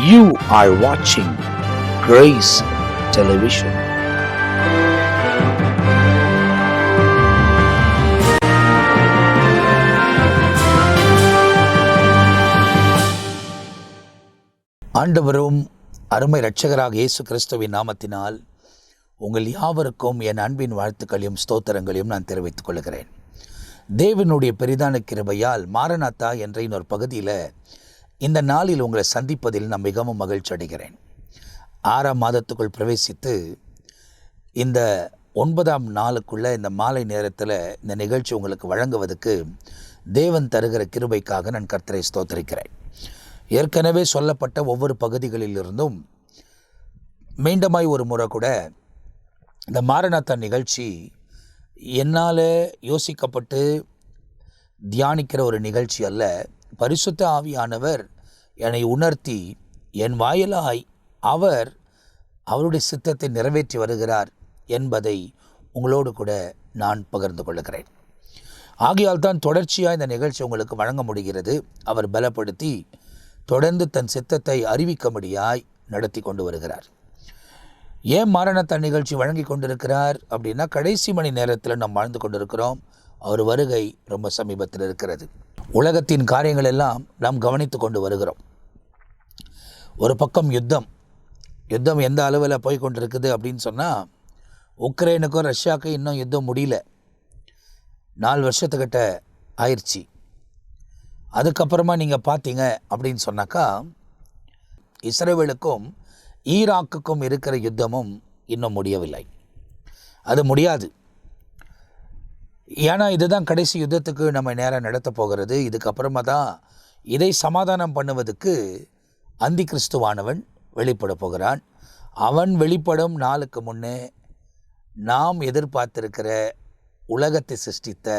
You are watching Grace Television. ஆண்டவரும் அருமை இரட்சகராக இயேசு கிறிஸ்துவின் நாமத்தினால் உங்கள் யாவருக்கும் என் அன்பின் வாழ்த்துக்களையும் ஸ்தோத்திரங்களையும் நான் தெரிவித்துக் கொள்கிறேன். தேவனுடைய பெரிதான கிருபையால் மாரநாத்தா என்ற இன்னொரு பகுதியில் இந்த நாளில் உங்களை சந்திப்பதில் நான் மிகவும் மகிழ்ச்சி அடைகிறேன். 6ஆம் மாதத்துக்குள் பிரவேசித்து இந்த 9ஆம் நாளுக்குள்ளே இந்த மாலை நேரத்தில் இந்த நிகழ்ச்சி உங்களுக்கு வழங்குவதற்கு தேவன் தருகிற கிருபைக்காக நான் கர்த்தரை ஸ்தோத்திரிக்கிறேன். ஏற்கனவே சொல்லப்பட்ட ஒவ்வொரு பகுதிகளிலிருந்தும் மீண்டுமாய் ஒரு முறை கூட இந்த மாரநாத்தா நிகழ்ச்சி என்னால் யோசிக்கப்பட்டு தியானிக்கிற ஒரு நிகழ்ச்சி அல்ல. பரிசுத்த ஆவியானவர் என்னை உணர்த்தி என் வாயிலாய் அவருடைய சித்தத்தை நிறைவேற்றி வருகிறார் என்பதை உங்களோடு கூட நான் பகிர்ந்து கொள்கிறேன். ஆகையால் தான் தொடர்ச்சியாக இந்த நிகழ்ச்சி உங்களுக்கு வழங்க முடிகிறது. அவர் பலப்படுத்தி தொடர்ந்து தன் சித்தத்தை அறிவிக்கும்படியாய் நடத்தி கொண்டு வருகிறார். ஏன் மாரநாத்தா நிகழ்ச்சி வழங்கி கொண்டிருக்கிறார் அப்படின்னா, கடைசி மணி நேரத்தில் நாம் வாழ்ந்து கொண்டிருக்கிறோம். அவர் வருகை ரொம்ப சமீபத்தில் இருக்கிறது. உலகத்தின் காரியங்கள் எல்லாம் நாம் கவனித்து கொண்டு வருகிறோம். ஒரு பக்கம் யுத்தம் எந்த அளவில் போய் கொண்டிருக்குது அப்படின்னு சொன்னால், உக்ரைனுக்கும் ரஷ்யாவுக்கும் இன்னும் யுத்தம் முடியல. 4 வருஷத்துக்கிட்ட ஆயிடுச்சு. அதுக்கப்புறமா நீங்கள் பார்த்தீங்க அப்படின்னு சொன்னாக்கா, இஸ்ரேலுக்கும் ஈராக்குக்கும் இருக்கிற யுத்தமும் இன்னும் முடியவில்லை. அது முடியாது. ஏன்னா இதுதான் கடைசி யுத்தத்துக்கு நம்ம நேரம் நடத்த போகிறது. இதுக்கப்புறமா தான் இதை சமாதானம் பண்ணுவதற்கு அந்தி கிறிஸ்துவானவன் வெளிப்பட போகிறான். அவன் வெளிப்படும் நாளுக்கு முன்னே நாம் எதிர்பார்த்திருக்கிற உலகத்தை சிருஷ்டித்த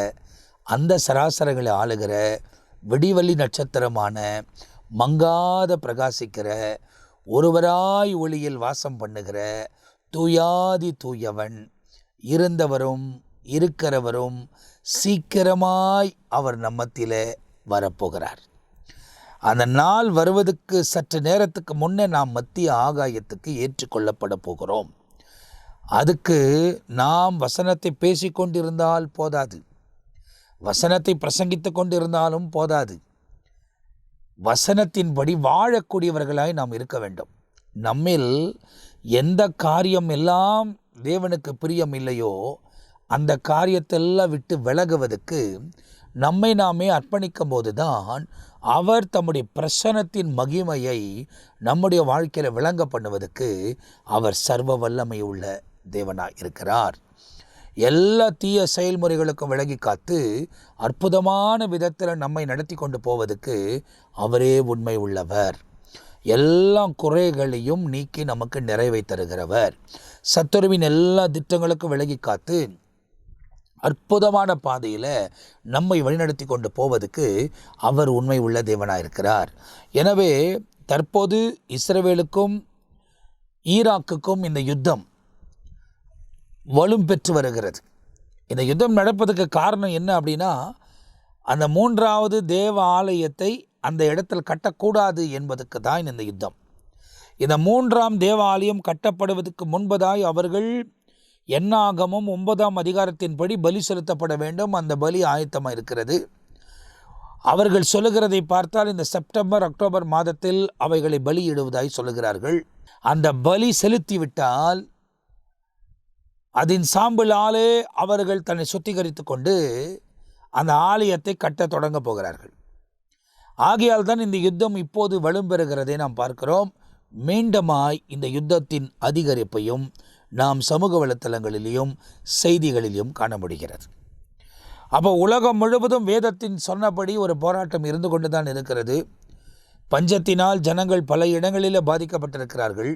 அந்த சராசரங்களை ஆளுகிற விடிவெள்ளி நட்சத்திரமான மங்காத பிரகாசிக்கிற ஒருவராய் ஒளியில் வாசம் பண்ணுகிற தூயாதி தூயவன், இருந்தவரும் இருக்கிறவரும் சீக்கிரமாய் அவர் நம்மத்திலே வரப்போகிறார். அந்த நாள் வருவதற்கு சற்று நேரத்துக்கு முன்னே நாம் மத்திய ஆகாயத்துக்கு ஏற்றுக்கொள்ளப்பட போகிறோம். அதுக்கு நாம் வசனத்தை பேசிக்கொண்டிருந்தால் போதாது, வசனத்தை பிரசங்கித்து கொண்டிருந்தாலும் போதாது. வசனத்தின்படி வாழக்கூடியவர்களாய் நாம் இருக்க வேண்டும். நம்மில் எந்த காரியம் எல்லாம் தேவனுக்கு பிரியம் இல்லையோ அந்த காரியத்தெல்லாம் விட்டு விலகுவதற்கு நம்மை நாமே அர்ப்பணிக்கும் போது தான் அவர் தம்முடைய பிரசன்னத்தின் மகிமையை நம்முடைய வாழ்க்கையில் விளங்க பண்ணுவதற்கு அவர் சர்வ வல்லமை உள்ள தேவனாய் இருக்கிறார். எல்லா தீய செயல்முறைகளுக்கும் விலகி காத்து அற்புதமான விதத்தில் நம்மை நடத்தி கொண்டு போவதற்கு அவரே உண்மை உள்ளவர். எல்லா குறைகளையும் நீக்கி நமக்கு நிறைவை தருகிறவர். சத்துருவின் எல்லா திட்டங்களுக்கும் விலகி காத்து அற்புதமான பாதையில் நம்மை வழிநடத்தி கொண்டு போவதற்கு அவர் உண்மை உள்ள தேவனாக இருக்கிறார். எனவே தற்போது இஸ்ரவேலுக்கும் ஈராக்குக்கும் இந்த யுத்தம் வலும் பெற்று வருகிறது. இந்த யுத்தம் நடப்பதற்கு காரணம் என்ன அப்படின்னா, அந்த 3வது தேவ ஆலயத்தை அந்த இடத்தில் கட்டக்கூடாது என்பதற்கு தான் இந்த யுத்தம். இந்த 3ஆம் தேவ ஆலயம் கட்டப்படுவதற்கு முன்பதாய் அவர்கள் என்னாகமும் 9ஆம் அதிகாரத்தின்படி பலி செலுத்தப்பட வேண்டும். அந்த பலி ஆயத்தமாக இருக்கிறது. அவர்கள் சொல்லுகிறதை பார்த்தால் இந்த செப்டம்பர் அக்டோபர் மாதத்தில் அவைகளை பலியிடுவதாய் சொல்லுகிறார்கள். அந்த பலி செலுத்திவிட்டால் அதன் சாம்பலாலே அவர்கள் தன்னை சுத்திகரித்து கொண்டு அந்த ஆலயத்தை கட்ட தொடங்க போகிறார்கள். ஆகையால் தான் இந்த யுத்தம் இப்போது வலுப்பெறுகிறதை நாம் பார்க்கிறோம். மீண்டுமாய் இந்த யுத்தத்தின் அதிகரிப்பையும் நாம் சமூக வலைத்தளங்களிலும் செய்திகளிலும் காண முடிகிறது. அப்போ உலகம் முழுவதும் வேதத்தின் சொன்னபடி ஒரு போராட்டம் இருந்து கொண்டு தான் இருக்கிறது. பஞ்சத்தினால் ஜனங்கள் பல இடங்களில் பாதிக்கப்பட்டிருக்கிறார்கள்.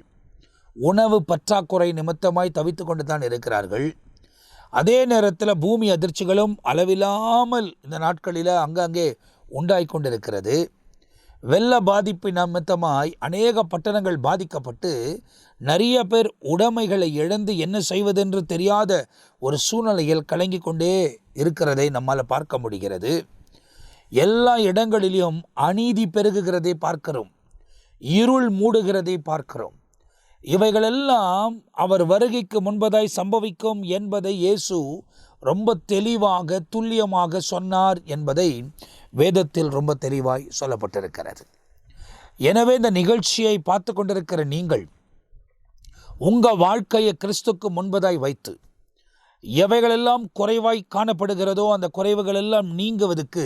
உணவு பற்றாக்குறை நிமித்தமாய் தவித்து கொண்டு தான் இருக்கிறார்கள். அதே நேரத்தில் பூமி அதிர்ச்சிகளும் அளவில்லாமல் இந்த நாட்களில் அங்கங்கே உண்டாய் கொண்டிருக்கிறது. வெள்ள பாதிப்பு நிமித்தமாய் அநேக பட்டணங்கள் பாதிக்கப்பட்டு நிறைய பேர் உடைமைகளை இழந்து என்ன செய்வதென்று தெரியாத ஒரு சூழ்நிலையில் கலங்கி கொண்டே இருக்கிறதை நம்மால் பார்க்க முடிகிறது. எல்லா இடங்களிலும் அநீதி பெருகுகிறதை பார்க்கிறோம். இருள் மூடுகிறதை பார்க்கிறோம். இவைகளெல்லாம் அவர் வருகைக்கு முன்பதாய் சம்பவிக்கும் என்பதை இயேசு ரொம்ப தெளிவாக துல்லியமாக சொன்னார் என்பதை வேதத்தில் ரொம்ப தெளிவாய் சொல்லப்பட்டிருக்கிறது. எனவே இந்த நிகழ்ச்சியை பார்த்து கொண்டிருக்கிற நீங்கள் உங்கள் வாழ்க்கையை கிறிஸ்துக்கு முன்பதாய் வைத்து எவைகளெல்லாம் குறைவாய் காணப்படுகிறதோ அந்த குறைவுகள் எல்லாம் நீங்குவதற்கு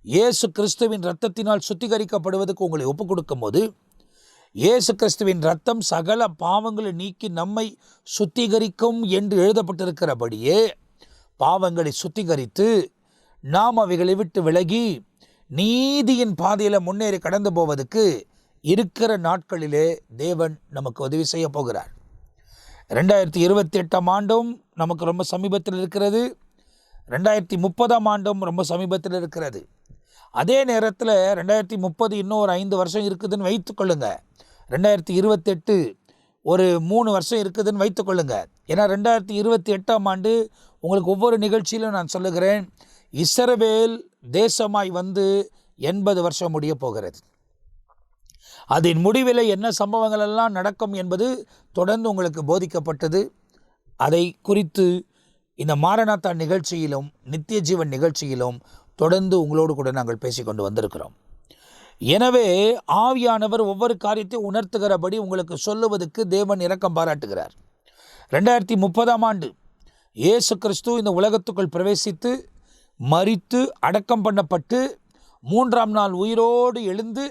இயேசு கிறிஸ்துவின் இரத்தத்தினால் சுத்திகரிக்கப்படுவதற்கு உங்களை ஒப்புக் கொடுக்கும் போது இயேசு கிறிஸ்துவின் இரத்தம் சகல பாவங்களை நீக்கி நம்மை சுத்திகரிக்கும் என்று எழுதப்பட்டிருக்கிறபடியே பாவங்களை சுத்திகரித்து நாம் அவைகளை விட்டு விலகி நீதியின் பாதையில் முன்னேறி கடந்து போவதற்கு இருக்கிற நாட்களிலே தேவன் நமக்கு உதவி செய்ய போகிறார். 2028 ஆண்டும் நமக்கு ரொம்ப சமீபத்தில் இருக்கிறது. 2030 ஆண்டும் ரொம்ப சமீபத்தில் இருக்கிறது. அதே நேரத்தில் 2030 இன்னும் ஒரு 5 வருஷம் இருக்குதுன்னு வைத்துக்கொள்ளுங்க. 2028 ஒரு 3 வருஷம் இருக்குதுன்னு வைத்துக்கொள்ளுங்க. ஏன்னா 2028 ஆண்டு உங்களுக்கு ஒவ்வொரு நிகழ்ச்சியிலும் நான் சொல்லுகிறேன், இஸ்ரவேல் தேசமாய் வந்து 80 வருஷம் முடிய போகிறது. அதன் முடிவில் என்ன சம்பவங்கள் எல்லாம் நடக்கும் என்பது தொடர்ந்து உங்களுக்கு போதிக்கப்பட்டது. அதை குறித்து இந்த மாரநாத்தா நிகழ்ச்சியிலும் நித்திய ஜீவன் நிகழ்ச்சியிலும் தொடர்ந்து உங்களோடு கூட நாங்கள் பேசிக்கொண்டு வந்திருக்கிறோம். எனவே ஆவியானவர் ஒவ்வொரு காரியத்தையும் உணர்த்துகிறபடி உங்களுக்கு சொல்லுவதற்கு தேவன் இரக்கம் பாராட்டுகிறார். 2030 ஆண்டு இயேசு கிறிஸ்து இந்த உலகத்துக்குள் பிரவேசித்து மரித்து அடக்கம் பண்ணப்பட்டு 3ஆம் நாள் உயிரோடு எழுந்து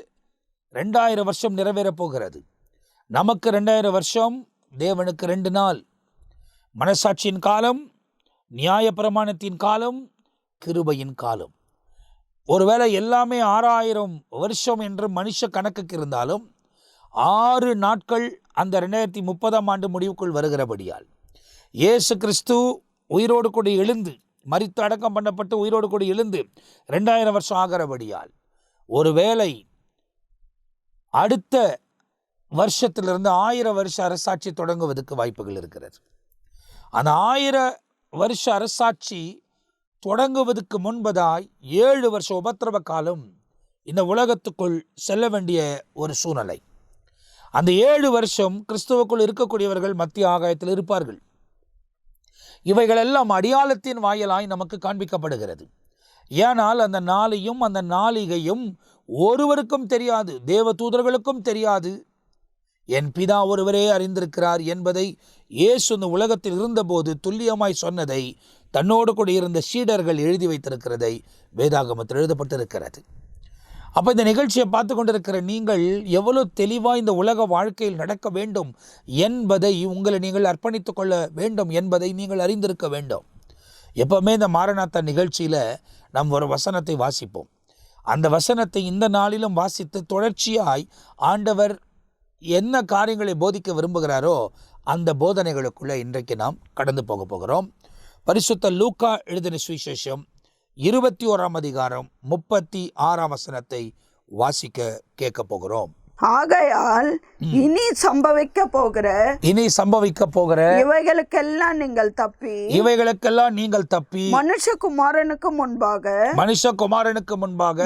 2000 வருஷம் நிறைவேறப் போகிறது. நமக்கு 2000 வருஷம், தேவனுக்கு 2 நாள். மனசாட்சியின் காலம், நியாயப்பிரமாணத்தின் காலம், கிருபையின் காலம். ஒருவேளை எல்லாமே 6000 வருஷம் என்று மனுஷ கணக்குக்கு இருந்தாலும் 6 நாட்கள் அந்த 2030 ஆண்டு முடிவுக்குள் வருகிறபடியால் இயேசு கிறிஸ்து உயிரோடு கூட எழுந்து மரித்து அடக்கம் பண்ணப்பட்டு உயிரோடு கூட எழுந்து 2000 வருஷம் ஆகிறபடியால் ஒருவேளை அடுத்த வருஷத்திலிருந்து 1000 வருஷ அரசாட்சி தொடங்குவதற்கு வாய்ப்புகள் இருக்கிறது. அந்த 1000 வருஷ அரசாட்சி தொடங்குவதற்கு முன்பதாய் 7 வருஷ உபத்திரவ காலம் இந்த உலகத்துக்குள் செல்ல வேண்டிய ஒரு சூழ்நிலை. அந்த 7 வருஷம் கிறிஸ்துவுக்குள் இருக்கக்கூடியவர்கள் மத்திய ஆகாயத்தில் இருப்பார்கள். இவைகளெல்லாம் அடையாளத்தின் வாயிலாய் நமக்கு காண்பிக்கப்படுகிறது. ஏனால் அந்த நாளையும் அந்த நாளிகையும் ஒருவருக்கும் தெரியாது, தேவ தூதர்களுக்கும் தெரியாது. என் பிதா ஒருவரே அறிந்திருக்கிறார் என்பதை இயேசு இந்த உலகத்தில் இருந்தபோது துல்லியமாய் சொன்னதை தன்னோடு கூட இருந்த சீடர்கள் எழுதி வைத்திருக்கிறதை வேதாகமத்தில் எழுதப்பட்டிருக்கிறது. அப்போ இந்த நிகழ்ச்சியை பார்த்து கொண்டிருக்கிற நீங்கள் எவ்வளோ தெளிவாக இந்த உலக வாழ்க்கையில் நடக்க வேண்டும் என்பதை உங்களை நீங்கள் அர்ப்பணித்து கொள்ள வேண்டும் என்பதை நீங்கள் அறிந்திருக்க வேண்டும். எப்போவுமே இந்த மாரநாத்தா நிகழ்ச்சியில் நாம் ஒரு வசனத்தை வாசிப்போம். அந்த வசனத்தை இந்த நாளிலும் வாசித்து தொடர்ச்சியாய் ஆண்டவர் என்ன காரியங்களை போதிக்க விரும்புகிறாரோ அந்த போதனைகளுக்குள்ளே இன்றைக்கு நாம் கடந்து போகிறோம். பரிசுத்த லூக்கா எழுதின சுவிசேஷம் 21ஆம் அதிகாரம் 36ஆம் வசனத்தை வாசிக்க கேட்க போகிறோம். ஆகையால் இனி சம்பவிக்க போகிற இவைகளுக்கெல்லாம் நீங்கள் தப்பி மனுஷகுமாரனுக்கு முன்பாக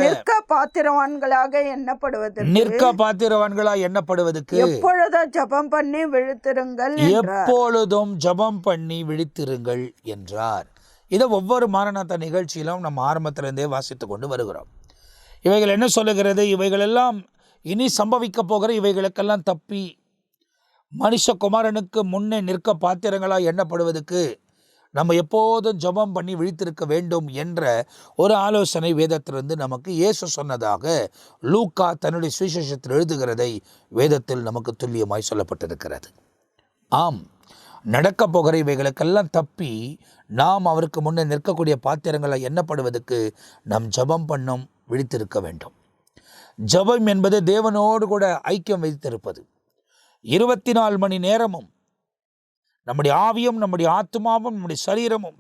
நிற்க பாத்திரவான்களாக எண்ணப்படுவதற்கு எப்பொழுதும் ஜெபம் பண்ணி விழித்திருங்கள் என்றார். இதை ஒவ்வொரு மாரநாத்தா நிகழ்ச்சியிலும் நம்ம ஆரம்பத்திலிருந்தே வாசித்து கொண்டு வருகிறோம். இவைகள் என்ன சொல்லுகிறது? இவைகளெல்லாம் இனி சம்பவிக்க போகிற இவைகளுக்கெல்லாம் தப்பி மனுஷகுமாரனுக்கு முன்னே நிற்க பாத்திரங்களாக எண்ணப்படுவதற்கு நம்ம எப்போதும் ஜெபம் பண்ணி விழித்திருக்க வேண்டும் என்ற ஒரு ஆலோசனை வேதத்திலிருந்து நமக்கு இயேசு சொன்னதாக லூக்கா தன்னுடைய சுவிசேஷத்தில் எழுதுகிறதை வேதத்தில் நமக்கு துல்லியமாய் சொல்லப்பட்டிருக்கிறது. ஆம், நடக்க போகிற இவைகளுக்கெல்லாம் தப்பி நாம் அவருக்கு முன்னே நிற்கக்கூடிய பாத்திரங்களை எண்ணப்படுவதற்கு நாம் ஜெபம் பண்ணும் விழித்திருக்க வேண்டும். ஜெபம் என்பது தேவனோடு கூட ஐக்கியம் வைத்திருப்பது. 24 மணி நேரமும் நம்முடைய ஆவியும் நம்முடைய ஆத்மாவும் நம்முடைய சரீரமும்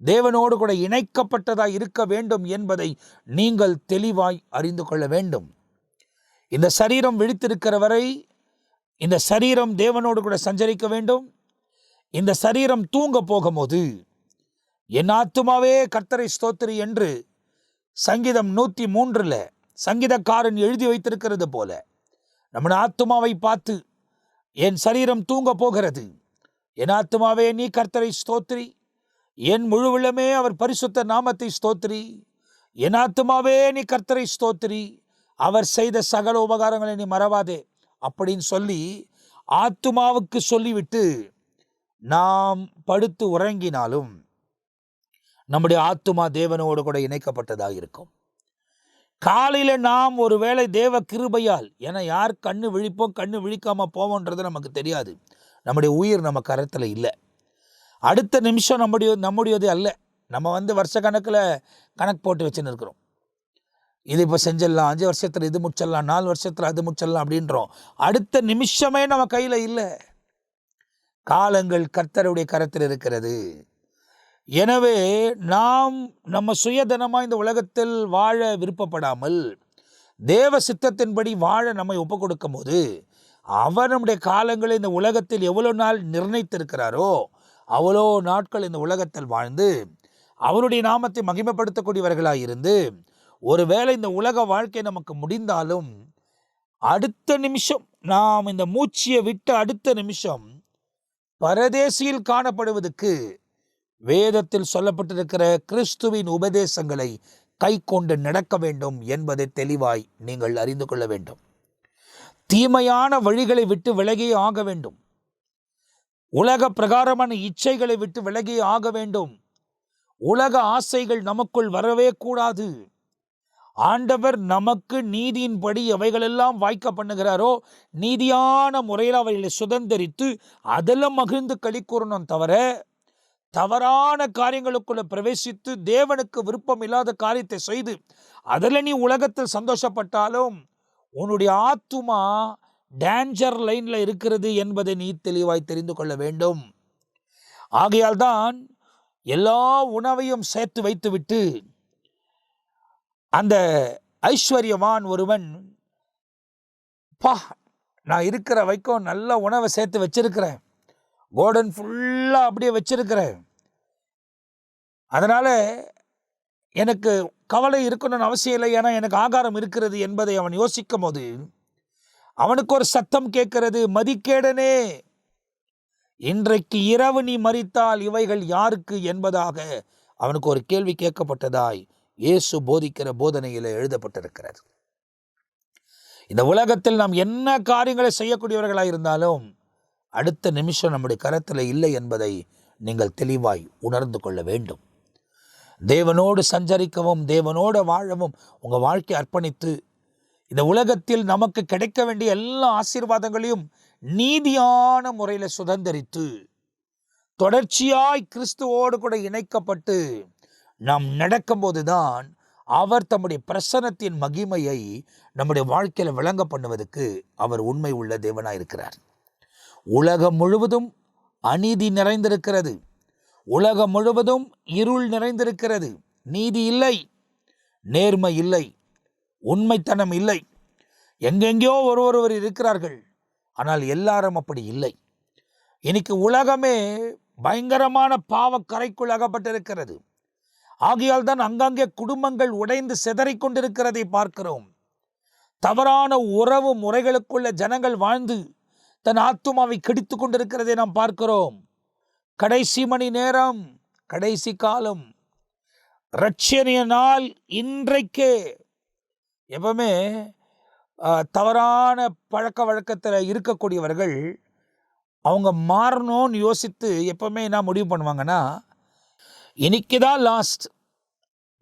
தேவனோடு கூட இணைக்கப்பட்டதாக இருக்க வேண்டும் என்பதை நீங்கள் தெளிவாய் அறிந்து கொள்ள வேண்டும். இந்த சரீரம் விழித்திருக்கிற வரை இந்த சரீரம் தேவனோடு கூட சஞ்சரிக்க வேண்டும். இந்த சரீரம் தூங்க போகும்போது என் ஆத்துமாவே கர்த்தரை ஸ்தோத்திரி என்று சங்கீதம் 103 சங்கீதக்காரன் எழுதி வைத்திருக்கிறது போல நம்முடைய ஆத்துமாவை பார்த்து, என் சரீரம் தூங்க போகிறது, என் ஆத்துமாவே நீ கர்த்தரை ஸ்தோத்திரி, என் முழுவலமே அவர் பரிசுத்த நாமத்தை ஸ்தோத்திரி, என் ஆத்துமாவே நீ கர்த்தரை ஸ்தோத்திரி, அவர் செய்த சகல உபகாரங்களை நீ மறவாதே அப்படின்னு சொல்லி ஆத்துமாவுக்கு சொல்லிவிட்டு நாம் படுத்து உறங்கினாலும் நம்முடைய ஆத்துமா தேவனோடு கூட இணைக்கப்பட்டதாக இருக்கும். காலையில் நாம் ஒருவேளை தேவ கிருபையால், ஏன்னா யார் கண்ணு விழிப்போம் கண்ணு விழிக்காமல் போவோன்றது நமக்கு தெரியாது. நம்முடைய உயிர் நம்ம கரத்தில் இல்லை. அடுத்த நிமிஷம் நம்முடையது அல்ல. நம்ம வருஷ கணக்கில் கணக்கு போட்டு வச்சுன்னு இருக்கிறோம். இது இப்போ செஞ்சிடலாம், 5 வருஷத்தில் இது முடிச்சிடலாம், 4 வருஷத்தில் அது முடிச்சிடலாம் அப்படின்றோம். அடுத்த நிமிஷமே நம்ம கையில் இல்லை. காலங்கள் கர்த்தருடைய கரத்தில் இருக்கிறது. எனவே நாம் நம்ம சுயதனமாக இந்த உலகத்தில் வாழ விருப்பப்படாமல் தேவ சித்தத்தின்படி வாழ நம்மை ஒப்பு கொடுக்கும் போது அவர் நம்முடைய காலங்களை இந்த உலகத்தில் எவ்வளோ நாள் நிர்ணயித்திருக்கிறாரோ அவ்வளோ நாட்கள் இந்த உலகத்தில் வாழ்ந்து அவருடைய நாமத்தை மகிமைப்படுத்தக்கூடியவர்களாக இருந்து, ஒருவேளை இந்த உலக வாழ்க்கை நமக்கு முடிந்தாலும் அடுத்த நிமிஷம் நாம் இந்த மூச்சியை விட்டு அடுத்த நிமிஷம் பரதேசியில் காணப்படுவதற்கு வேதத்தில் சொல்லப்பட்டிருக்கிற கிறிஸ்துவின் உபதேசங்களை கை கொண்டு நடக்க வேண்டும் என்பதை தெளிவாய் நீங்கள் அறிந்து கொள்ள வேண்டும். தீமையான வழிகளை விட்டு விலகி ஆக வேண்டும். உலக பிரகாரமான இச்சைகளை விட்டு விலகி ஆக வேண்டும். உலக ஆசைகள் நமக்குள் வரவே கூடாது. ஆண்டவர் நமக்கு நீதியின்படி எவைகளெல்லாம் வாய்க்க பண்ணுகிறாரோ நீதியான முறையில் அவைகளை சுதந்திரித்து அதெல்லாம் மகிழ்ந்து களி கூறணும், தவிர தவறான காரியங்களுக்குள்ள பிரவேசித்து தேவனுக்கு விருப்பம் இல்லாத காரியத்தை செய்து அதில் நீ உலகத்தில் சந்தோஷப்பட்டாலும் உன்னுடைய ஆத்துமா டேஞ்சர் லைன்ல இருக்கிறது என்பதை நீ தெளிவாய் தெரிந்து கொள்ள வேண்டும். ஆகையால் தான் எல்லா உணவையும் சேர்த்து வைத்துவிட்டு அந்த ஐஸ்வர்யவான் ஒருவன், நான் இருக்கிற வரைக்கும் நல்ல உணவை சேர்த்து வச்சிருக்கிறேன், கோடன் ஃபுல்லாக அப்படியே வச்சிருக்கிறேன், அதனால் எனக்கு கவலை இருக்கணும்னு அவசியம் இல்லை, ஏன்னா எனக்கு ஆகாரம் இருக்கிறது என்பதை அவன் யோசிக்கும் போது அவனுக்கு ஒரு சத்தம் கேட்கிறது, மதிக்கேடனே, இன்றைக்கு இரவு நீ மரித்தால் இவைகள் யாருக்கு என்பதாக அவனுக்கு ஒரு கேள்வி கேட்கப்பட்டதாய் இயேசு போதிக்கிற போதனையில் எழுதப்பட்டிருக்கிறது. இந்த உலகத்தில் நாம் என்ன காரியங்களை செய்யக்கூடியவர்களாக இருந்தாலும் அடுத்த நிமிஷம் நம்முடைய கரத்தில் இல்லை என்பதை நீங்கள் தெளிவாய் உணர்ந்து கொள்ள வேண்டும். தேவனோடு சஞ்சரிக்கவும் தேவனோடு வாழவும் உங்கள் வாழ்க்கை அர்ப்பணித்து இந்த உலகத்தில் நமக்கு கிடைக்க வேண்டிய எல்லா ஆசீர்வாதங்களையும் நீதியான முறையில் சுதந்திரித்து தொடர்ச்சியாய் கிறிஸ்துவோடு கூட இணைக்கப்பட்டு நாம் நடக்கும்போது தான் அவர் தம்முடைய பிரசன்னத்தின் மகிமையை நம்முடைய வாழ்க்கையில் விளங்க பண்ணுவதற்கு அவர் உண்மை உள்ள தேவனாக இருக்கிறார். உலகம் முழுவதும் அநீதி நிறைந்திருக்கிறது. உலகம் முழுவதும் இருள் நிறைந்திருக்கிறது. நீதி இல்லை, நேர்மை இல்லை, உண்மைத்தனம் இல்லை. எங்கெங்கேயோ ஒருவர் இருக்கிறார்கள், ஆனால் எல்லாரும் அப்படி இல்லை. இன்னைக்கு உலகமே பயங்கரமான பாவக்கரைக்குள் அகப்பட்டிருக்கிறது. ஆகையால் தான் அங்கங்கே குடும்பங்கள் உடைந்து சிதறிக் கொண்டிருக்கிறதை பார்க்கிறோம். தவறான உறவு முறைகளுக்குள்ள ஜனங்கள் வாழ்ந்து தன் ஆத்துமாவை கெடுத்து கொண்டிருக்கிறதை நாம் பார்க்கிறோம். கடைசி மணி நேரம், கடைசி காலம், இரட்சணிய நாள் இன்றைக்கே. எப்பவுமே தவறான பழக்க வழக்கத்தில் இருக்கக்கூடியவர்கள் அவங்க மாறணும்னு யோசித்து எப்பவுமே என்ன முடிவு பண்ணுவாங்கன்னா, இன்னைக்கு தான் லாஸ்ட்,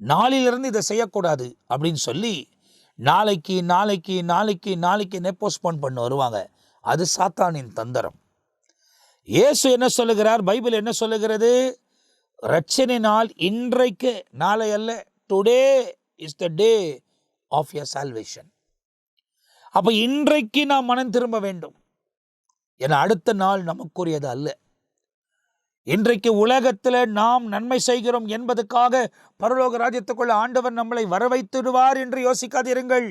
நாளிலிருந்து இதை செய்யக்கூடாது அப்படின்னு சொல்லி நாளைக்கு நாளைக்கு நாளைக்கு நாளைக்கு போஸ்ட்போன் பண்ண வருவாங்க. அது சாத்தானின் தந்திரம். இயேசு என்ன சொல்லுகிறார்? பைபிள் என்ன சொல்லுகிறது? இரட்சணை நாள் இன்றைக்கு, நாளை அல்ல. Today is the day of your salvation. அப்போ இன்றைக்கு நாம் மனம் திரும்ப வேண்டும். ஏன்னா அடுத்த நாள் நமக்குரியது அல்ல. இன்றைக்கு உலகத்தில் நாம் நன்மை செய்கிறோம் என்பதற்காக பரலோக ராஜ்யத்துக்குள்ள ஆண்டவர் நம்மளை வரவைத்திடுவார் என்று யோசிக்காதிருங்கள்.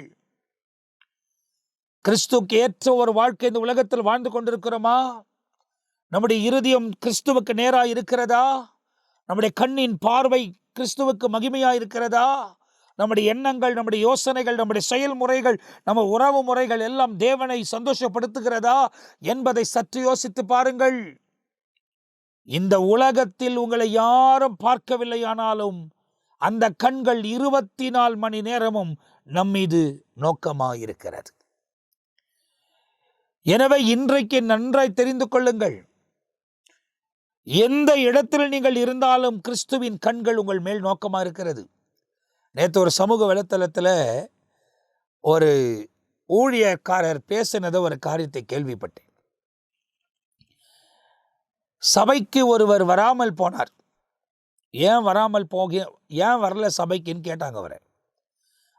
கிறிஸ்துவுக்கு ஏற்ற ஒரு வாழ்க்கை இந்த உலகத்தில் வாழ்ந்து கொண்டிருக்கிறோமா? நம்முடைய இருதயம் கிறிஸ்துவுக்கு நேராக இருக்கிறதா? நம்முடைய கண்ணின் பார்வை கிறிஸ்துவுக்கு மகிமையாக இருக்கிறதா? நம்முடைய எண்ணங்கள், நம்முடைய யோசனைகள், நம்முடைய செயல்முறைகள், நம்ம உறவு முறைகள் எல்லாம் தேவனை சந்தோஷப்படுத்துகிறதா என்பதை சற்று யோசித்து பாருங்கள். இந்த உலகத்தில் உங்களை யாரும் பார்க்கவில்லையானாலும் அந்த கண்கள் 24 மணி நேரமும் நம்மீது நோக்கமாயிருக்கிறது. எனவே இன்றைக்கு நன்றாய் தெரிந்து கொள்ளுங்கள், எந்த இடத்தில் நீங்கள் இருந்தாலும் கிறிஸ்துவின் கண்கள் உங்கள் மேல் நோக்கமாக இருக்கிறது. நேற்று ஒரு சமூக வலைத்தளத்தில் ஒரு ஊழியக்காரர் பேசினதை ஒரு காரியத்தை கேள்விப்பட்டேன். சபைக்கு ஒருவர் வராமல் போனார். ஏன் வரல சபைக்குன்னு கேட்டாங்க அவரை.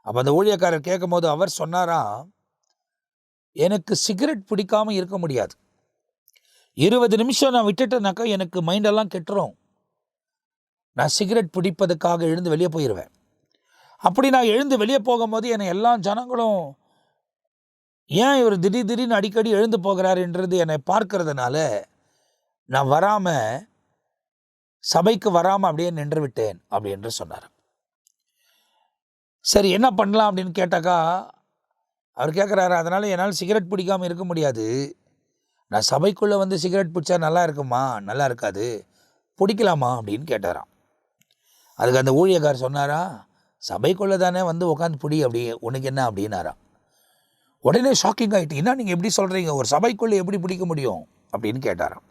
அப்போ அந்த ஊழியக்காரர் கேட்கும் போது அவர் சொன்னாராம், எனக்கு சிகரெட் பிடிக்காமல் இருக்க முடியாது. 20 நிமிஷம் நான் விட்டுட்டேனாக்கா எனக்கு மைண்டெல்லாம் கெட்டுரும். நான் சிகரெட் பிடிப்பதுக்காக எழுந்து வெளியே போயிடுவேன். அப்படி நான் எழுந்து வெளியே போகும்போது என்னை எல்லா ஜனங்களும் ஏன் இவர் திடீர்னு அடிக்கடி எழுந்து போகிறார் என்றது என்னை பார்க்கறதுனால நான் சபைக்கு வராமல் அப்படியே நின்று விட்டேன் அப்படி என்று சொன்னார். சரி, என்ன பண்ணலாம் அப்படின்னு கேட்டாக்கா அவர் கேட்குறாரு, அதனால் என்னால் சிகரெட் பிடிக்காமல் இருக்க முடியாது. நான் சபைக்குள்ளே வந்து சிகரெட் பிடிச்சா நல்லா இருக்குமா? நல்லா இருக்காது, பிடிக்கலாமா அப்படின்னு கேட்டாராம். அதுக்கு அந்த ஊழியக்கார் சொன்னாரா, சபைக்குள்ளே தானே வந்து உட்காந்து பிடி, அப்படி உனக்கு என்ன அப்படின்னாராம். உடனே ஷாக்கிங் ஆகிட்டு, என்ன நீங்கள் எப்படி சொல்கிறீங்க, ஒரு சபைக்குள்ளே எப்படி பிடிக்க முடியும் அப்படின்னு கேட்டாராம்.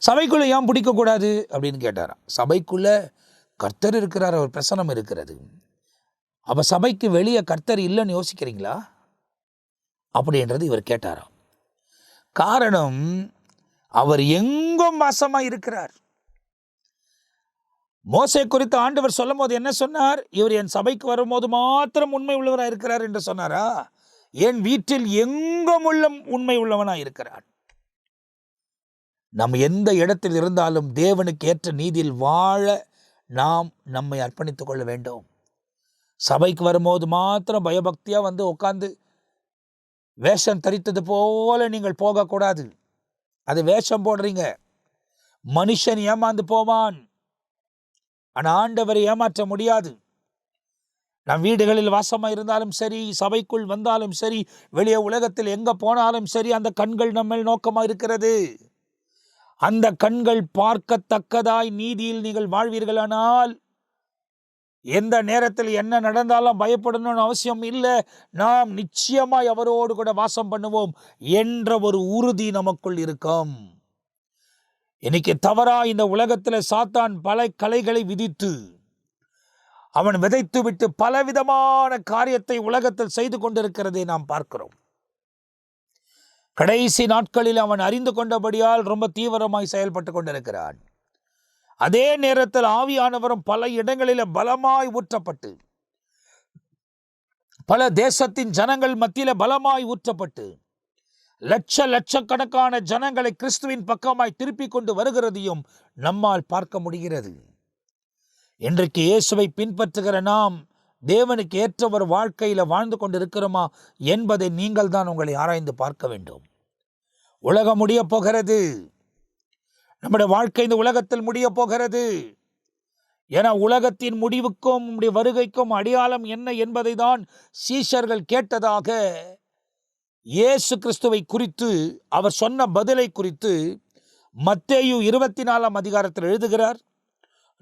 சபைக்குள்ளே ஏன் பிடிக்கக்கூடாது அப்படின்னு கேட்டாராம். சபைக்குள்ளே கர்த்தர் இருக்கிறார், அவர் பிரசனம் இருக்கிறது. அப்போ சபைக்கு வெளியே கர்த்தர் இல்லைன்னு யோசிக்கிறீங்களா அப்படின்றது இவர் கேட்டாராம். காரணம், அவர் எங்கும் வாசமாக இருக்கிறார். மோசே குறித்து ஆண்டவர் சொல்லும் போது என்ன சொன்னார்? இவர் என் சபைக்கு வரும்போது மாத்திரம் உண்மை உள்ளவராக இருக்கிறார் என்று சொன்னாரா? என் வீட்டில் எங்கும் உண்மை உள்ளவனாக இருக்கிறார். நம்ம எந்த இடத்தில் இருந்தாலும் தேவனுக்கு ஏற்ற நீதியில் வாழ நாம் நம்மை அர்ப்பணித்துக் கொள்ள வேண்டும். சபைக்கு வரும்போது மாத்திரம் பயபக்தியாக வந்து உட்காந்து வேஷம் தரித்தது போல நீங்கள் போகக்கூடாது. அது வேஷம் போடுறீங்க. மனுஷன் ஏமாந்து போவான், ஆனால் ஆண்டவரை ஏமாற்ற முடியாது. நம் வீடுகளில் வாசமாக இருந்தாலும் சரி, சபைக்குள் வந்தாலும் சரி, வெளியே உலகத்தில் எங்கே போனாலும் சரி, அந்த கண்கள் நம்ம நோக்கமாக இருக்கிறது. அந்த கண்கள் பார்க்கத்தக்கதாய் நீதியில் நீங்கள் வாழ்வீர்களானால் எந்த நேரத்தில் என்ன நடந்தாலும் பயப்படணும்னு அவசியம் இல்லை. நாம் நிச்சயமாய் அவரோடு கூட வாசம் பண்ணுவோம் என்ற ஒரு உறுதி நமக்குள் இருக்கும். இன்னைக்கு தவறா இந்த உலகத்தில் சாத்தான் பல கலைகளை விதித்து அவன் விதைத்து விட்டு பலவிதமான காரியத்தை உலகத்தில் செய்து கொண்டிருக்கிறதை நாம் பார்க்கிறோம். கடைசி நாட்களில் அவன் அறிந்து கொண்டபடியால் ரொம்ப தீவிரமாய் செயல்பட்டு கொண்டிருக்கிறான். அதே நேரத்தில் ஆவியானவரும் பல இடங்களில் பலமாய் ஊற்றப்பட்டு, பல தேசத்தின் ஜனங்கள் மத்தியில் பலமாய் ஊற்றப்பட்டு லட்சக்கணக்கான ஜனங்களை கிறிஸ்துவின் பக்கமாய் திருப்பி கொண்டு வருகிறதையும் நம்மால் பார்க்க முடிகிறது. இன்றைக்கு இயேசுவை பின்பற்றுகிற நாம் தேவனுக்கு ஏற்ற ஒரு வாழ்க்கையில் வாழ்ந்து கொண்டிருக்கிறோமா என்பதை நீங்கள் தான் உங்களை ஆராய்ந்து பார்க்க வேண்டும். உலகம் முடிய போகிறது. நம்முடைய வாழ்க்கை இந்த உலகத்தில் முடிய போகிறது. என உலகத்தின் முடிவுக்கும் நம்முடைய வருகைக்கும் அடையாளம் என்ன என்பதை தான் சீஷர்கள் கேட்டதாக இயேசு கிறிஸ்துவை குறித்து அவர் சொன்ன பதிலை குறித்து மத்தேயு 24 அதிகாரத்தில் எழுதுகிறார்,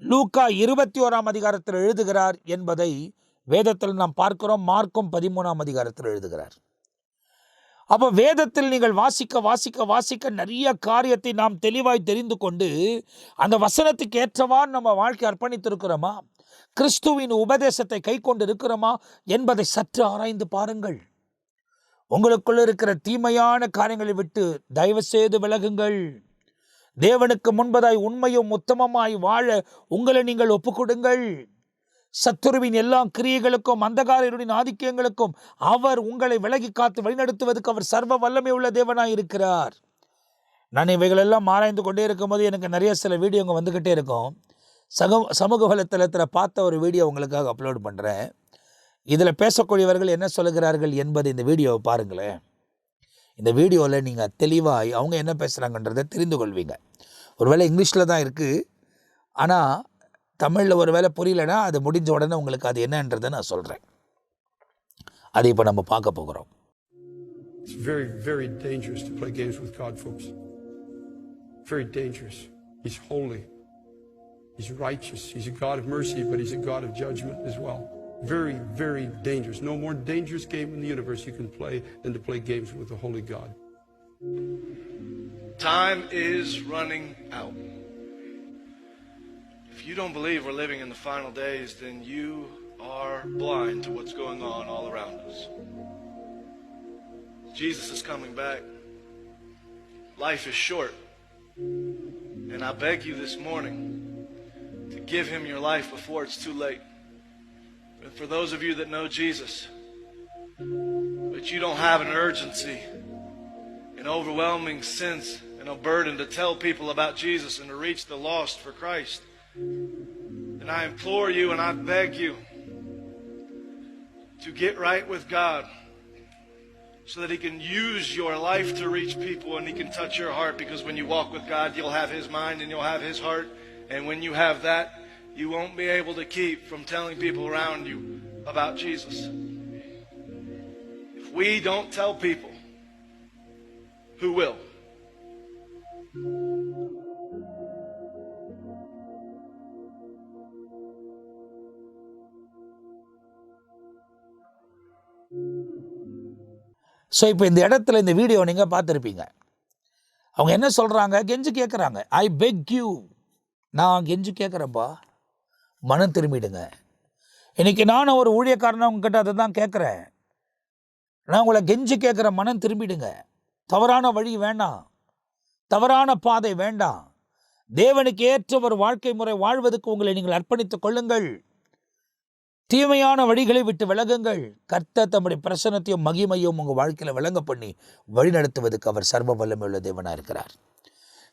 லூக்கா 21 அதிகாரத்தில் எழுதுகிறார் என்பதை வேதத்தில் நாம் பார்க்கிறோம். மார்க்கும் 13 அதிகாரத்தில் எழுதுகிறார். அப்போ வேதத்தில் நீங்கள் வாசிக்க நிறைய காரியத்தை நாம் தெளிவாய் தெரிந்து கொண்டு அந்த வசனத்துக்கு ஏற்றவாறு நம்ம வாழ்க்கை அர்ப்பணித்திருக்கிறோமா, கிறிஸ்துவின் உபதேசத்தை கை கொண்டு இருக்கிறோமா என்பதை சற்று ஆராய்ந்து பாருங்கள். உங்களுக்குள்ள இருக்கிற தீமையான காரியங்களை விட்டு தயவு செய்து விலகுங்கள். தேவனுக்கு முன்பதாய் உண்மையும் உத்தமமாய் வாழ உங்களை நீங்கள் ஒப்புக்கொடுங்கள். சத்துருவின் எல்லா கிரியைகளுக்கும் அந்தகாரருடைய ஆதிக்கங்களுக்கும் அவர் உங்களை விலகி காத்து வழிநடத்துவதற்கு அவர் சர்வ வல்லமை உள்ள தேவனாய் இருக்கிறார். நான் இவைகளெல்லாம் ஆராய்ந்து கொண்டே இருக்கும்போது எனக்கு நிறைய சில வீடியோங்க வந்துக்கிட்டே இருக்கும். சமூக வலைத்தளத்தில் பார்த்த ஒரு வீடியோ உங்களுக்காக அப்லோட் பண்ணுறேன். இதில் பேசக்கூடியவர்கள் என்ன சொல்லுகிறார்கள் என்பது இந்த வீடியோவை பாருங்களேன். இந்த வீடியோவில் நீங்கள் தெளிவாக அவங்க என்ன பேசுகிறாங்கன்றதை தெரிந்து கொள்வீங்க. ஒருவேளை இங்கிலீஷில் தான் இருக்குது, ஆனால் தமிழில் ஒரு வேளை புரியலைன்னா அது முடிஞ்ச உடனே உங்களுக்கு அது என்னன்றதை நான் சொல்கிறேன். அதை இப்போ நம்ம பார்க்க போகிறோம். It's very, very dangerous to play games with God, folks. Very dangerous. He's holy. He's righteous. He's a God of mercy, but He's a God of judgment as well. Very, very dangerous. No more dangerous game in the universe you can play than to play games with the holy God. Time is running out. If you don't believe we're living in the final days, then you are blind to what's going on all around us. Jesus is coming back. Life is short. And I beg you this morning to give Him your life before it's too late. And for those of you that know Jesus, but you don't have an urgency, an overwhelming sense, and a burden to tell people about Jesus and to reach the lost for Christ, and I implore you and I beg you to get right with God so that He can use your life to reach people and He can touch your heart, because when you walk with God, you'll have His mind and you'll have His heart, and when you have that, you won't be able to keep from telling people around you about Jesus. If we don't tell people, who will? So இப்போ இந்த இடத்துல இந்த video நீங்கள் பார்த்துருப்பீங்க. அவங்க என்ன சொல்கிறாங்க? கெஞ்சு கேட்குறாங்க. ஐ பெக் யூ, நான் கெஞ்சு கேட்குறேன்ப்பா, மனம் திரும்பிடுங்க. இன்றைக்கி நான் ஒரு ஊழியக்காரனை உங்ககிட்ட அதை தான் கேட்குறேன். நான் உங்களை கெஞ்சு கேட்குற, மனம் திரும்பிடுங்க. தவறான வழி வேண்டாம், தவறான பாதை வேண்டாம். தேவனுக்கு ஏற்ற ஒரு வாழ்க்கை முறை வாழ்வதற்கு உங்களை நீங்கள் அர்ப்பணித்துக் கொள்ளுங்கள். தீமையான வழிகளை விட்டு விலகுங்கள். கர்த்தர் தம்முடைய பிரசன்னத்தையும் மகிமையும் உங்கள் வாழ்க்கையில் விளங்க பண்ணி வழிநடத்துவதற்கு அவர் சர்வ வல்லமையுள்ள தேவனாக இருக்கிறார்.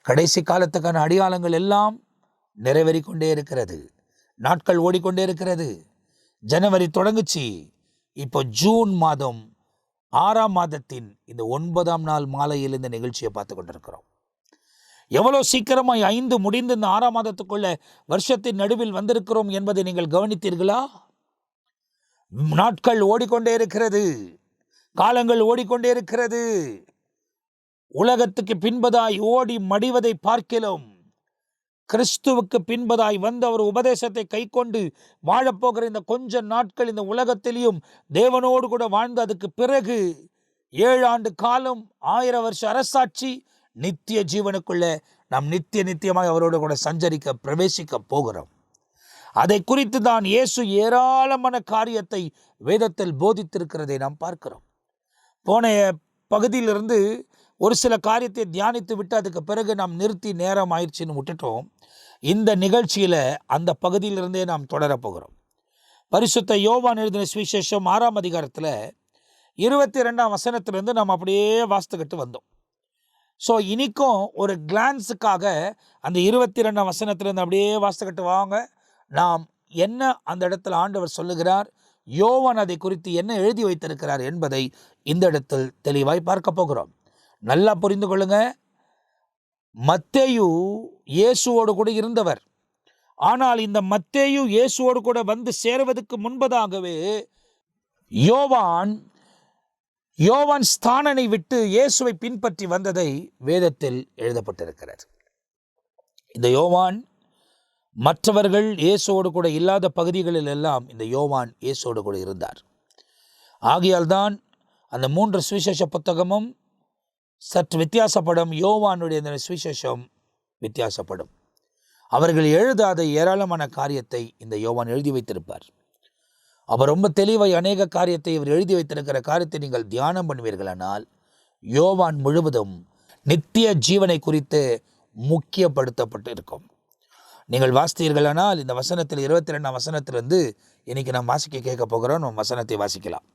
கடைசி காலத்துக்கான அடையாளங்கள் எல்லாம் நிறைவேறிக்கொண்டே இருக்கிறது. நாட்கள் ஓடிக்கொண்டே இருக்கிறது. ஜனவரி தொடங்குச்சு. இப்போ ஜூன் மாதம் 6ஆம் மாதத்தின் இந்த 9ஆம் நாள் மாலையில் இந்த நிகழ்ச்சியை பார்த்து கொண்டிருக்கிறோம். எவ்வளோ சீக்கிரமாய் 5 முடிந்து இந்த 6ஆம் மாதத்துக்குள்ள வருஷத்தின் நடுவில் வந்திருக்கிறோம் என்பதை நீங்கள் கவனித்தீர்களா? நாட்கள் ஓடிக்கொண்டே இருக்கிறது, காலங்கள் ஓடிக்கொண்டே இருக்கிறது. உலகத்துக்கு பின்பதாய் ஓடி மடிவதை பார்க்கிலும் கிறிஸ்துவுக்கு பின்பதாய் வந்து அவர் உபதேசத்தை கை கொண்டு வாழப்போகிற இந்த கொஞ்ச நாட்கள் இந்த உலகத்திலையும் தேவனோடு கூட வாழ்ந்து அதுக்கு பிறகு 7 ஆண்டு காலம் 1000 வருஷ அரசாட்சி நித்திய ஜீவனுக்குள்ள நாம் நித்தியமாய் அவரோடு கூட சஞ்சரிக்க பிரவேசிக்க போகிறோம். அதை குறித்து தான் இயேசு ஏராளமான காரியத்தை வேதத்தில் போதித்திருக்கிறதை நாம் பார்க்கிறோம். போன பகுதியிலிருந்து ஒரு சில காரியத்தை தியானித்து விட்டு அதுக்கு பிறகு நாம் நிறுத்தி நேரம் ஆயிடுச்சுன்னு விட்டுட்டோம். இந்த நிகழ்ச்சியில் அந்த பகுதியிலிருந்தே நாம் தொடரப்போகிறோம். பரிசுத்த யோவான் எழுதின சுவிசேஷம் 6ஆம் அதிகாரத்தில் 22ஆம் வசனத்திலிருந்து நாம் அப்படியே வாசித்துக்கிட்டு வந்தோம். ஸோ இன்றைக்கும் ஒரு கிளான்ஸுக்காக அந்த 22ஆம் வசனத்திலிருந்து அப்படியே வாசித்துக்கிட்டு வாங்க. நாம் என்ன அந்த இடத்துல ஆண்டவர் சொல்லுகிறார், யோவான் அதை குறித்து என்ன எழுதி வைத்திருக்கிறார் என்பதை இந்த இடத்தில் தெளிவாய் பார்க்க போகிறோம். நல்லா புரிந்து கொள்ளுங்க. மத்தேயு இயேசுவோடு கூட இருந்தவர். ஆனால் இந்த மத்தேயு இயேசுவோடு கூட வந்து சேருவதற்கு முன்பதாகவே யோவான் ஸ்தானனை விட்டு இயேசுவை பின்பற்றி வந்ததை வேதத்தில் எழுதப்பட்டிருக்கிறது. இந்த யோவான் மற்றவர்கள் இயேசுவோடு கூட இல்லாத பகுதிகளில் எல்லாம் இந்த யோவான் இயேசுவோடு கூட இருந்தார். ஆகையால் தான் அந்த 3 சுவிசேஷ புத்தகமும் சற்று வித்தியாசப்படும். யோவானுடைய இந்த சுவிசேஷம் வித்தியாசப்படும். அவர்கள் எழுதாத ஏராளமான காரியத்தை இந்த யோவான் எழுதி வைத்திருப்பார். அவர் ரொம்ப தெளிவாய் அநேக காரியத்தை இவர் எழுதி வைத்திருக்கிற காரியத்தை நீங்கள் தியானம் பண்ணுவீர்களானால் யோவான் முழுவதும் நித்திய ஜீவனை குறித்து முக்கியப்படுத்தப்பட்டு இருக்கும். நீங்கள் வாசித்தீர்களானால் இந்த வசனத்தில் 22ஆம் வசனத்திலிருந்து இன்னைக்கு நாம் வாசிக்க கேட்க போகிறோம். நம்ம வசனத்தை வாசிக்கலாம்.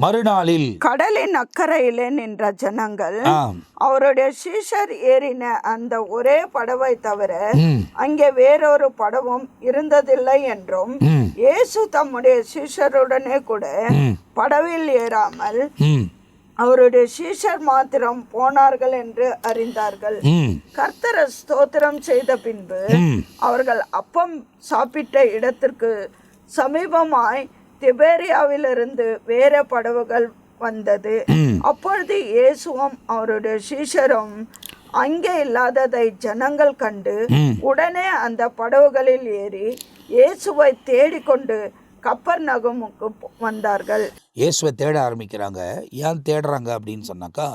மறுநாளில் கடலின் அக்கறையிலே நின்ற ஜனங்கள் அவருடைய சீஷர் ஏறின அந்த ஒரே படவை தவிர அங்கே வேறொரு படவும் இருந்ததில்லை என்றும், இயேசு தம்முடைய சீஷருடனே கூட படவில் ஏறாமல் அவருடைய சீஷர் மாத்திரம் போனார்கள் என்று அறிந்தார்கள். கர்த்தரை ஸ்தோத்திரம் செய்த பின்பு அவர்கள் அப்பம் சாப்பிட்ட இடத்திற்கு சமீபமாய் திபேரியாவிலிருந்து வேற படவுகள் வந்தது. அப்பொழுது இயேசுவும் அவருடைய சீஷரும் அங்கே இல்லாததை ஜனங்கள் கண்டு உடனே அந்த படவுகளில் ஏறி இயேசுவை தேடிக்கொண்டு கப்பர்நகமுக்கு வந்தார்கள். இயேசுவை தேட ஆரம்பிக்கிறாங்க. ஏன் தேடுறாங்க அப்படின்னு சொன்னாக்கா,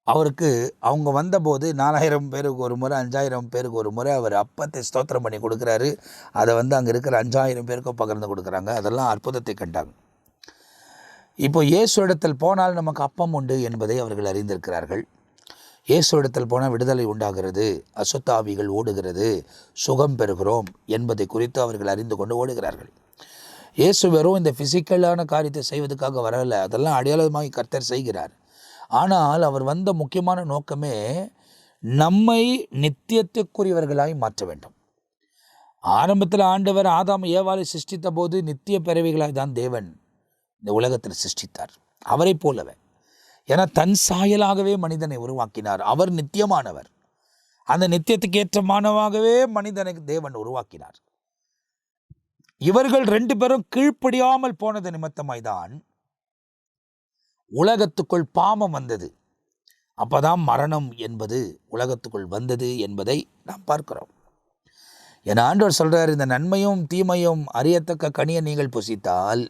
அவருக்கு அவங்க வந்தபோது 4000 பேருக்கு ஒரு முறை 5000 பேருக்கு ஒரு முறை அவர் அப்பத்தை ஸ்தோத்திரம் பண்ணி கொடுக்குறாரு. அதை அங்கே இருக்கிற 5000 பேருக்கும் பகிர்ந்து கொடுக்குறாங்க. அதெல்லாம் அற்புதத்தை கண்டாங்க. இப்போ இயேசு இடத்தில் போனால் நமக்கு அப்பம் உண்டு என்பதை அவர்கள் அறிந்திருக்கிறார்கள். இயேசு இடத்தில் போனால் விடுதலை உண்டாகிறது, அசுத்தாவிகள் ஓடுகிறது, சுகம் பெறுகிறோம் என்பதை குறித்து அவர்கள் அறிந்து கொண்டு ஓடுகிறார்கள். இயேசு வெறும் இந்த ஃபிசிக்கலான காரியத்தை செய்வதற்காக வரலை, அதெல்லாம் அடையாளமாய் கர்த்தர் செய்கிறார். ஆனால் அவர் வந்த முக்கியமான நோக்கமே நம்மை நித்தியத்துக்குரியவர்களாய் மாற்ற வேண்டும். ஆரம்பத்தில் ஆண்டவர் ஆதாம் ஏவாளை சிருஷ்டித்த போது நித்திய பிறவிகளாய் தான் தேவன் இந்த உலகத்தில் சிருஷ்டித்தார். அவரை போலவே, ஏன்னா தன் சாயலாகவே மனிதனை உருவாக்கினார். அவர் நித்தியமானவர். அந்த நித்தியத்துக்கு ஏற்றமானவாகவே மனிதனை தேவன் உருவாக்கினார். இவர்கள் 2 பேரும் கீழ்ப்படியாமல் போனது நிமித்தமாய்தான் உலகத்துக்குள் பாவம் வந்தது. அப்பதான் மரணம் என்பது உலகத்துக்குள் வந்தது என்பதை நாம் பார்க்கிறோம். என் ஆண்டவர் சொல்றார், இந்த நன்மையும் தீமையும் அறியத்தக்க கனியை நீங்கள் புசித்தால்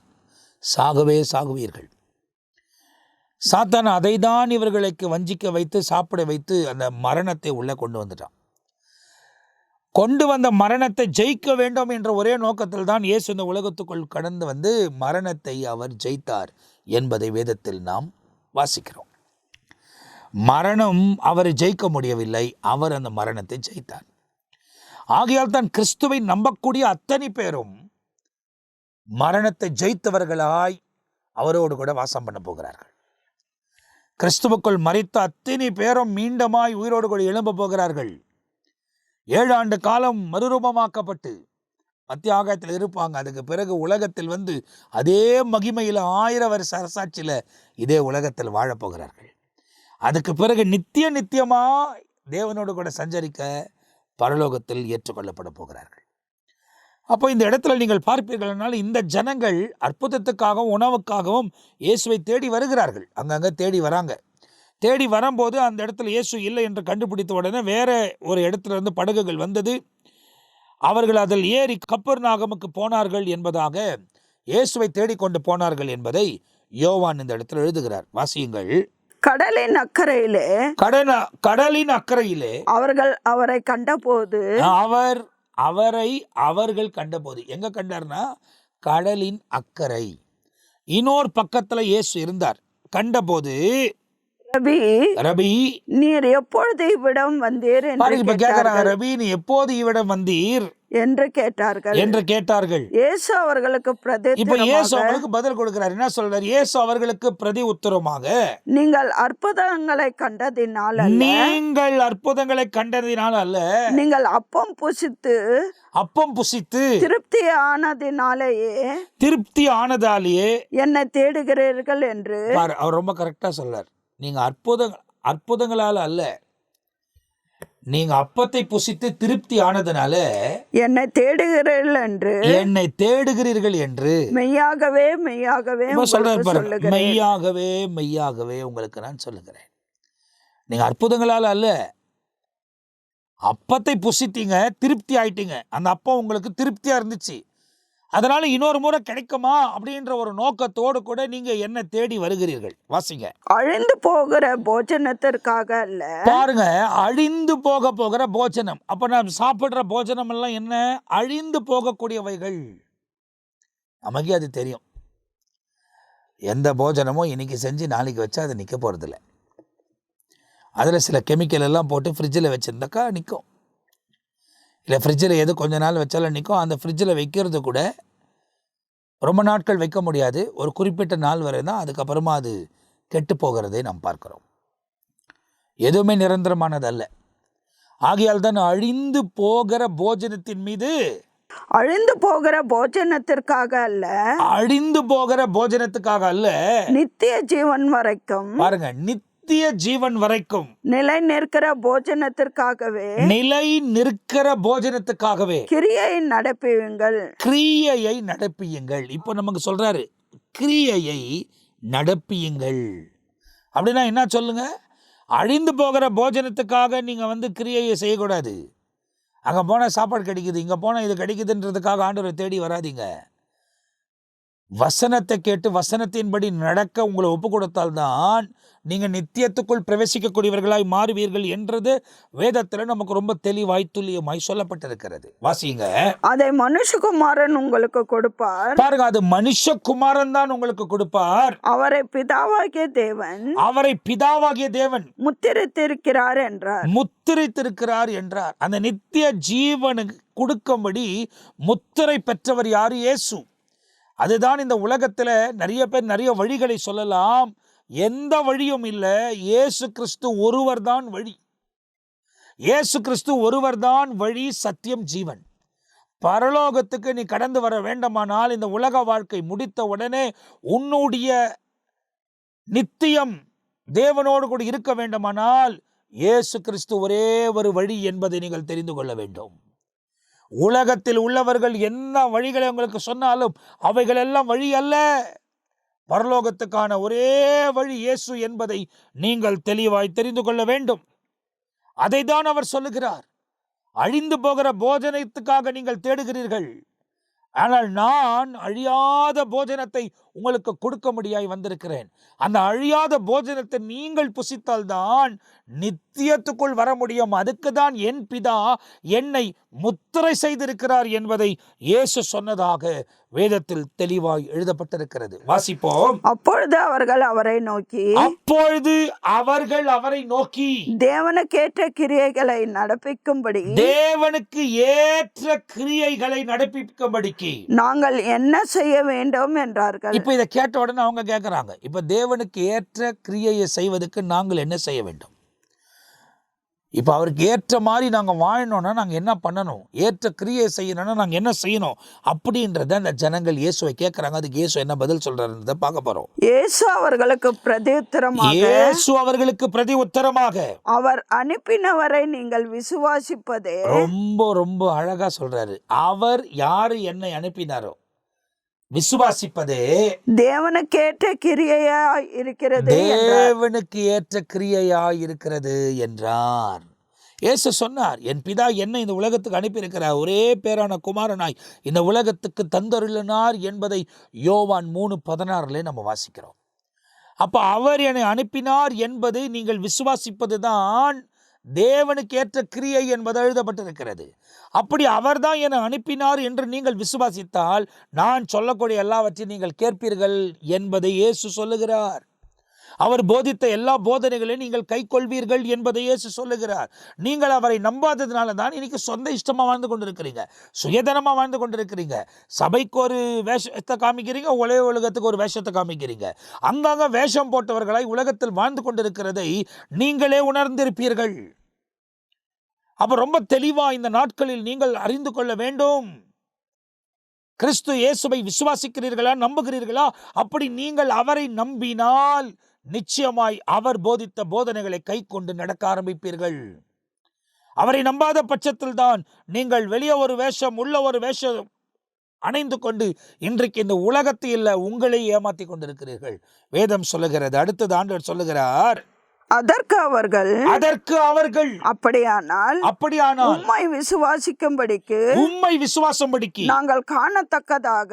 சாகவே சாகுவீர்கள். சாத்தான் அதை தான் இவர்களுக்கு வஞ்சிக்க வைத்து சாப்பிட வைத்து அந்த மரணத்தை உள்ளே கொண்டு வந்துட்டான். கொண்டு வந்த மரணத்தை ஜெயிக்க வேண்டும் என்ற ஒரே நோக்கத்தில் தான் இயேசு இந்த உலகத்துக்குள் கடந்து வந்து மரணத்தை அவர் ஜெயித்தார் என்பதை வேதத்தில் நாம் வாசிக்கிறோம். மரணம் அவரை ஜெயிக்க முடியவில்லை, அவர் அந்த மரணத்தை ஜெயித்தார். ஆகையால் தான் கிறிஸ்துவை நம்பக்கூடிய அத்தனை பேரும் மரணத்தை ஜெயித்தவர்களாய் அவரோடு கூட வாசம் பண்ண போகிறார்கள். கிறிஸ்துவுக்குள் மரித்த அத்தனை பேரும் மீண்டுமாய் உயிரோடு கூட எழும்ப போகிறார்கள். 7 ஆண்டு காலம் மறுரூபமாக்கப்பட்டு மத்திய ஆகாயத்தில் இருப்பாங்க. அதுக்கு பிறகு உலகத்தில் வந்து அதே மகிமையில் 1000 வருஷ அரசாட்சியில் இதே உலகத்தில் வாழப்போகிறார்கள். அதுக்கு பிறகு நித்தியமா தேவனோடு கூட சஞ்சரிக்க பரலோகத்தில் ஏற்றுக்கொள்ளப்பட போகிறார்கள். அப்போ இந்த இடத்துல நீங்கள் பார்ப்பீர்கள்னால் இந்த ஜனங்கள் அற்புதத்துக்காகவும் உணவுக்காகவும் இயேசுவை தேடி வருகிறார்கள். அங்கங்கே தேடி வராங்க. தேடி வரும்போது அந்த இடத்துல இயேசு இல்லை என்று கண்டுபிடித்த உடனே வேற ஒரு இடத்துல இருந்து படகுகள் வந்தது. அவர்கள் அதில் ஏறி கப்பர்நாகமுக்கு போனார்கள் என்பதாக, இயேசுவை தேடிக்கொண்டு போனார்கள் என்பதை யோவான் இந்த இடத்துல எழுதுகிறார். வாசியுங்கள். கடலின் அக்கறையிலே அவர்கள் அவரை கண்டபோது, அவர்கள் கண்டபோது எங்க கண்டார்னா கடலின் அக்கறை. இன்னொரு பக்கத்துல இயேசு இருந்தார். கண்டபோது, ரபி நீர் எப்பொழுது இவ்விடம் வந்தீர் ரபி நீ எப்போது இவ்விடம் வந்தீர் என்று கேட்டார்கள். இயேசு அவர்களுக்கு பதில் கொடுக்கிறார். என்ன சொல்றார்? இயேசு அவர்களுக்கு பிரதி உத்தரமாக, நீங்கள் அற்புதங்களை கண்டதினால் அல்ல, நீங்கள் அப்பம் புசித்து திருப்தி ஆனதாலேயே என்னை தேடுகிறீர்கள் என்று அவர் ரொம்ப கரெக்டா சொல்றார். நீங்க அற்புதங்களால அல்ல, நீங்க அப்பத்தை புசித்து திருப்தி ஆனதுனால என்னை தேடுகிறீர்கள் என்று மெய்யாகவே சொல்றேன். மெய்யாகவே உங்களுக்கு நான் சொல்லுகிறேன். நீங்க அற்புதங்களால அல்ல, அப்பத்தை புசித்தீங்க, திருப்தி ஆயிட்டீங்க. அந்த அப்பம் உங்களுக்கு திருப்தியா இருந்துச்சு, அதனால இன்னொரு முறை கிடைக்குமா அப்படின்ற ஒரு நோக்கத்தோடு கூட நீங்க என்ன தேடி வருகிறீர்கள். வாசிங்க. அழிந்து போகிற போஜனத்திற்காக அல்ல. பாருங்க, அழிந்து போகிற போஜனம். அப்ப நாம் சாப்பிடுற போஜனம் எல்லாம் என்ன? அழிந்து போகக்கூடியவைகள். நமக்கு அது தெரியும். எந்த போஜனமோ இன்னைக்கு செஞ்சு நாளைக்கு வச்சா அது நிற்க போறதில்லை. அதில் சில கெமிக்கல் எல்லாம் போட்டு ஃப்ரிட்ஜில் வச்சுருந்தாக்கா நிற்கும். இல்லை ஃப்ரிட்ஜில் எது கொஞ்ச நாள் வச்சாலும் நிற்கும். அந்த ஃப்ரிட்ஜில் வைக்கிறது கூட ரொம்ப நாட்கள் வைக்க முடியாது, ஒரு குறிப்பிட்ட நாள் வரை தான். அதுக்கப்புறமா அது கெட்டு போகிறதை நாம் பார்க்கிறோம். எதுவுமே நிரந்தரமானது அல்ல. ஆகையால் தான் அழிந்து போகிற போஜனத்தின் மீது அழிந்து போகிற போஜனத்திற்காக அல்ல, அழிந்து போகிற போஜனத்துக்காக அல்ல, நித்திய ஜீவன் வரைக்கும், பாருங்க, நித்திய ஜீவன் வரைக்கும், நிலை நிற்கிற போஜனத்திற்காகவே, நிலை நிற்கிற போஜனத்துக்காகவே கிரியை நடப்புவீங்கள். கிரியையை நடப்பியுங்கள். இப்போ நமக்கு சொல்றாரு, கிரியையை நடப்பியுங்கள். அப்படின்னா என்ன சொல்லுங்க? அழிந்து போகிற போஜனத்துக்காக நீங்க கிரியையை செய்யக்கூடாது. அங்கே போனால் சாப்பாடு கிடைக்குது, இங்கே போனால் இது கிடைக்குதுன்றதுக்காக ஆண்டவரை தேடி வராதிங்க. வசனத்தை கேட்டு வசனத்தின்படி நடக்க உங்களை ஒப்பு கொடுத்தால்தான் நீங்கள் நித்தியத்துக்குள் பிரவேசிக்கக்கூடியவர்களாய் மாறுவீர்கள் என்றது வேதத்தில் நமக்கு ரொம்ப தெளிவாய் துல்லியமாய் சொல்லப்பட்டிருக்கிறது. வாசிங்க. அதை மனுஷகுமாரன் உங்களுக்கு கொடுப்பார். பாருங்க, அது மனுஷகுமாரன் தான் உங்களுக்கு கொடுப்பார். அவரை பிதாவாகிய தேவன், அவரை பிதாவாகிய தேவன் முத்திரித்திருக்கிறார் என்றார். முத்திரித்திருக்கிறார் என்றார். அந்த நித்திய ஜீவனுக்கு கொடுக்கும்படி முத்திரை பெற்றவர் யாரு? இயேசு. அதுதான் இந்த உலகத்தில் நிறைய பேர் நிறைய வழிகளை சொல்லலாம். எந்த வழியும் இல்லை. இயேசு கிறிஸ்து ஒருவர் தான் வழி. இயேசு கிறிஸ்து ஒருவர் தான் வழி, சத்தியம், ஜீவன். பரலோகத்துக்கு நீ கடந்து வர வேண்டுமானால், இந்த உலக வாழ்க்கை முடித்த உடனே உன்னுடைய நித்தியம் தேவனோடு கூட இருக்க வேண்டுமானால் இயேசு கிறிஸ்து ஒரே ஒரு வழி என்பதை நீங்கள் தெரிந்து கொள்ள வேண்டும். உலகத்தில் உள்ளவர்கள் என்ன வழிகளை உங்களுக்கு சொன்னாலும் அவைகள் எல்லாம் வழி அல்ல. பரலோகத்துக்கான ஒரே வழி இயேசு என்பதை நீங்கள் தெளிவாய் தெரிந்து கொள்ள வேண்டும். அதை தான் அவர் சொல்லுகிறார். அழிந்து போகிற போஜனத்துக்காக நீங்கள் தேடுகிறீர்கள், ஆனால் நான் அழியாத போஜனத்தை உங்களுக்கு கொடுக்க முடியாய் வந்திருக்கிறேன். அந்த அழியாத போஜனத்தை நீங்கள் புசித்தால்தான் நித்தியத்துக்குள் வர முடியும். அதுக்கு தான் என் பிதா என்னை முத்திரை செய்திருக்கிறார் என்பதை இயேசு சொன்னதாக வேதத்தில் தெளிவாய் எழுதப்பட்டிருக்கிறது. வாசிப்போம். அப்பொழுது அவர்கள் அவரை நோக்கி தேவனுக்கேற்ற கிரியைகளை நடப்பிக்கும்படி, தேவனுக்கு ஏற்ற கிரியைகளை நடப்பிக்கும்படிக்கு நாங்கள் என்ன செய்ய வேண்டும் என்றார்கள். இப்ப இதை கேட்ட உடனே அவங்க கேட்கிறாங்க, இப்ப தேவனுக்கு ஏற்ற கிரியையை செய்வதற்கு நாங்கள் என்ன செய்ய வேண்டும்? இப்போ அவருக்கு ஏற்ற மாதிரி நாங்கள் வாழணும்னா நாங்கள் என்ன பண்ணணும்? ஏற்ற கிரியை செய்யணும்னா நாங்கள் என்ன செய்யணும்? அப்படின்றத அந்த ஜனங்கள் இயேசுவை கேட்குறாங்க. அதுக்கு இயேசு என்ன பதில் சொல்றாருன்றதை பார்க்க போறோம். இயேசு அவர்களுக்கு பிரதி உத்தரமாக அவர் அனுப்பினவரை நீங்கள் விசுவாசிப்பதே. ரொம்ப ரொம்ப அழகா சொல்றாரு. அவர் யாரு என்னை அனுப்பினாரோ விசுவாசிப்பதே தேவனுக்கேற்ற கிரியையா இருக்கிறது, தேவனுக்கு ஏற்ற கிரியையா இருக்கிறது என்றார். இயேசு சொன்னார், என் பிதா என்னை இந்த உலகத்துக்கு அனுப்பியிருக்கிறார், ஒரே பேரான குமாரனாய் இந்த உலகத்துக்கு தந்தருளினார் என்பதை யோவான் 3:16 நம்ம வாசிக்கிறோம். அப்ப அவர் என்னை அனுப்பினார் என்பதை நீங்கள் விசுவாசிப்பது தான் தேவனுக்கு ஏற்ற கிரியை என்பது எழுதப்பட்டிருக்கிறது. அப்படி அவர்தான் என்னை அனுப்பினார் என்று நீங்கள் விசுவாசித்தால் நான் சொல்லக்கூடிய எல்லாவற்றையும் நீங்கள் கேட்பீர்கள் என்பதை இயேசு சொல்லுகிறார். அவர் போதித்த எல்லா போதனைகளையும் நீங்கள் கை கொள்வீர்கள் என்பதை இயேசு சொல்லுகிறார். நீங்கள் அவரை நம்பாததுனால தான் இன்னைக்கு சொந்த இஷ்டமா வாழ்ந்து கொண்டிருக்கிறீங்க, சுயதனமா வாழ்ந்து கொண்டிருக்கிறீங்க. சபைக்கு ஒரு வேஷத்தை காமிக்கிறீங்க, உலகத்துக்கு ஒரு வேஷத்தை காமிக்கிறீங்க. அங்கங்க வேஷம் போட்டவர்களாய் உலகத்தில் வாழ்ந்து கொண்டிருக்கிறதை நீங்களே உணர்ந்திருப்பீர்கள். அப்ப ரொம்ப தெளிவா இந்த நாட்களில் நீங்கள் அறிந்து கொள்ள வேண்டும். கிறிஸ்து இயேசுவை விசுவாசிக்கிறீர்களா, நம்புகிறீர்களா? அப்படி நீங்கள் அவரை நம்பினால் நிச்சயமாய் அவர் போதித்த போதனைகளை கை கொண்டு நடக்க ஆரம்பிப்பீர்கள். அவரை நம்பாத பட்சத்தில் தான் நீங்கள் வெளியே ஒரு வேஷம் உள்ள ஒரு வேஷம் அணைந்து கொண்டு இன்றைக்கு இந்த உலகத்தை இல்ல உங்களை ஏமாத்தி கொண்டிருக்கிறீர்கள். வேதம் சொல்லுகிறது. அடுத்தது ஆண்டவர் சொல்லுகிறார், அதற்கு அவர்கள் அப்படியானால் உம்மை விசுவாசிக்கும்படிக்கு நாங்கள் காணத்தக்கதாக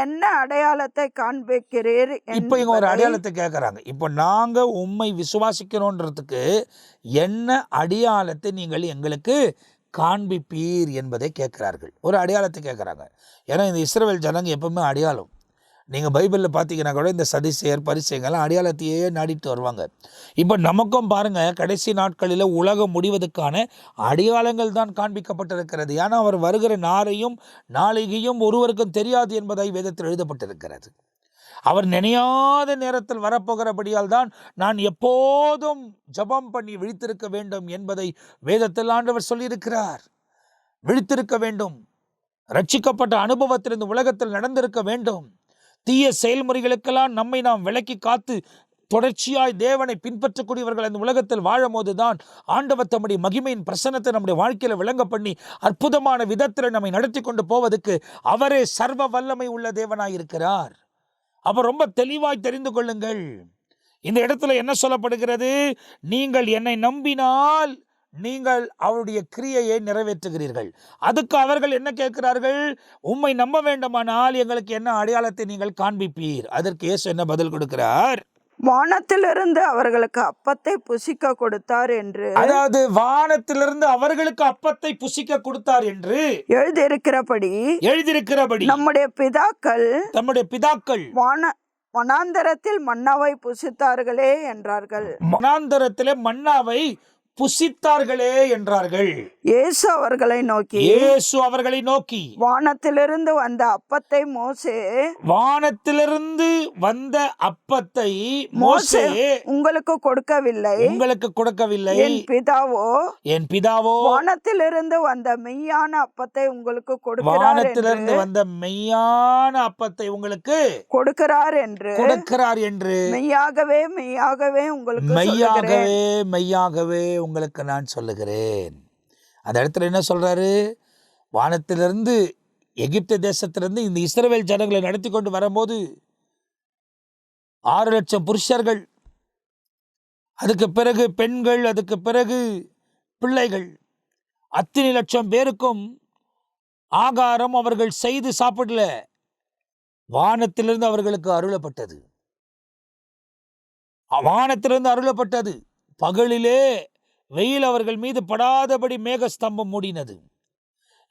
என்ன அடையாளத்தை காண்பிக்கிறீர்? இப்ப இங்க ஒரு அடையாளத்தை கேட்கறாங்க. இப்ப நாங்க உம்மை விசுவாசிக்கிறோன்றதுக்கு என்ன அடையாளத்தை நீங்கள் எங்களுக்கு காண்பிப்பீர் என்பதை கேட்கிறார்கள். ஒரு அடையாளத்தை கேட்கறாங்க. ஏன்னா இந்த இஸ்ரவேல் ஜனங்க எப்பவுமே அடையாளம். நீங்கள் பைபிளில் பார்த்தீங்கன்னா கூட இந்த சதிசேயர் பரிசேயங்கள்லாம் அடையாளத்தையே நாடிட்டு வருவாங்க. இப்போ நமக்கும் பாருங்கள், கடைசி நாட்களில் உலகம் முடிவதற்கான அடையாளங்கள் தான் காண்பிக்கப்பட்டிருக்கிறது. ஏன்னா அவர் வருகிற நாளையும் நாளிகையும் ஒருவருக்கும் தெரியாது என்பதை வேதத்தில் எழுதப்பட்டிருக்கிறது. அவர் நினையாத நேரத்தில் வரப்போகிறபடியால் தான் நான் எப்போதும் ஜபம் பண்ணி விழித்திருக்க வேண்டும் என்பதை வேதத்தில் ஆண்டவர் சொல்லியிருக்கிறார். விழித்திருக்க வேண்டும். ரட்சிக்கப்பட்ட அனுபவத்தில் இந்த உலகத்தில் நடந்திருக்க வேண்டும். தீய செயல்முறைகளுக்கெல்லாம் நம்மை நாம் விலக்கி காத்து தொடர்ச்சியாய் தேவனை பின்பற்றக்கூடியவர்கள் இந்த உலகத்தில் வாழும் போதுதான் ஆண்டவர் தம்முடைய மகிமையின் பிரசன்னத்தை நம்முடைய வாழ்க்கையில விளங்க பண்ணி அற்புதமான விதத்தில் நம்மை நடத்தி கொண்டு போவதற்கு அவரே சர்வ வல்லமை உள்ள தேவனாயிருக்கிறார். அப்ப ரொம்ப தெளிவாய் தெரிந்து கொள்ளுங்கள். இந்த இடத்துல என்ன சொல்லப்படுகிறது? நீங்கள் என்னை நம்பினால் நீங்கள் அவருடைய கிரியையை நிறைவேற்றுகிறீர்கள். அதுக்கு அவர்கள் என்ன கேட்கிறார்கள்? உம்மை நம்ப வேண்டுமானால் எங்களுக்கு என்ன அடையாளத்தை நீங்கள் காண்பிப்பீர்? அதற்கு இயேசு என்ன பதில் கொடுக்கிறார்? வானத்திலிருந்து அவர்களுக்கு அப்பத்தை புசிக்க கொடுத்தார் என்று, அதாவது வானத்திலிருந்து அவர்களுக்கு அப்பத்தை புசிக்க கொடுத்தார் என்று எழுதியிருக்கிறபடி நம்முடைய பிதாக்கள் வனாந்தரத்தில் மன்னாவை புசித்தார்களே என்றார்கள். வனாந்தரத்திலே மன்னாவை புசித்தார்களே என்றார்கள். இயேசு அவர்களை நோக்கி வானத்திலிருந்து வந்த அப்பத்தை மோசே உங்களுக்கு கொடுக்கவில்லை. என் பிதாவோ வானத்திலிருந்து வந்த மெய்யான அப்பத்தை உங்களுக்கு கொடுக்கிறார் என்று மெய்யாகவே உங்களுக்கு நான் சொல்லுகிறேன். அந்த இடத்துல என்ன சொல்றாரு? வானத்திலிருந்து எகிப்து தேசத்திலிருந்து இந்த இஸ்ரவேல் ஜனங்களை நடத்தி கொண்டு வரும்போது 6 லட்சம் புருஷர்கள், அதுக்கு பிறகு பெண்கள், அதுக்கு பிறகு பிள்ளைகள், அத்தனை லட்சம் பேருக்கும் ஆகாரம் அவர்கள் செய்து சாப்பிடல. வானத்திலிருந்து அவர்களுக்கு அருளப்பட்டது. பகலிலே வெயில் அவர்கள் மீது படாதபடி மேகஸ்தம்பம் மூடினது.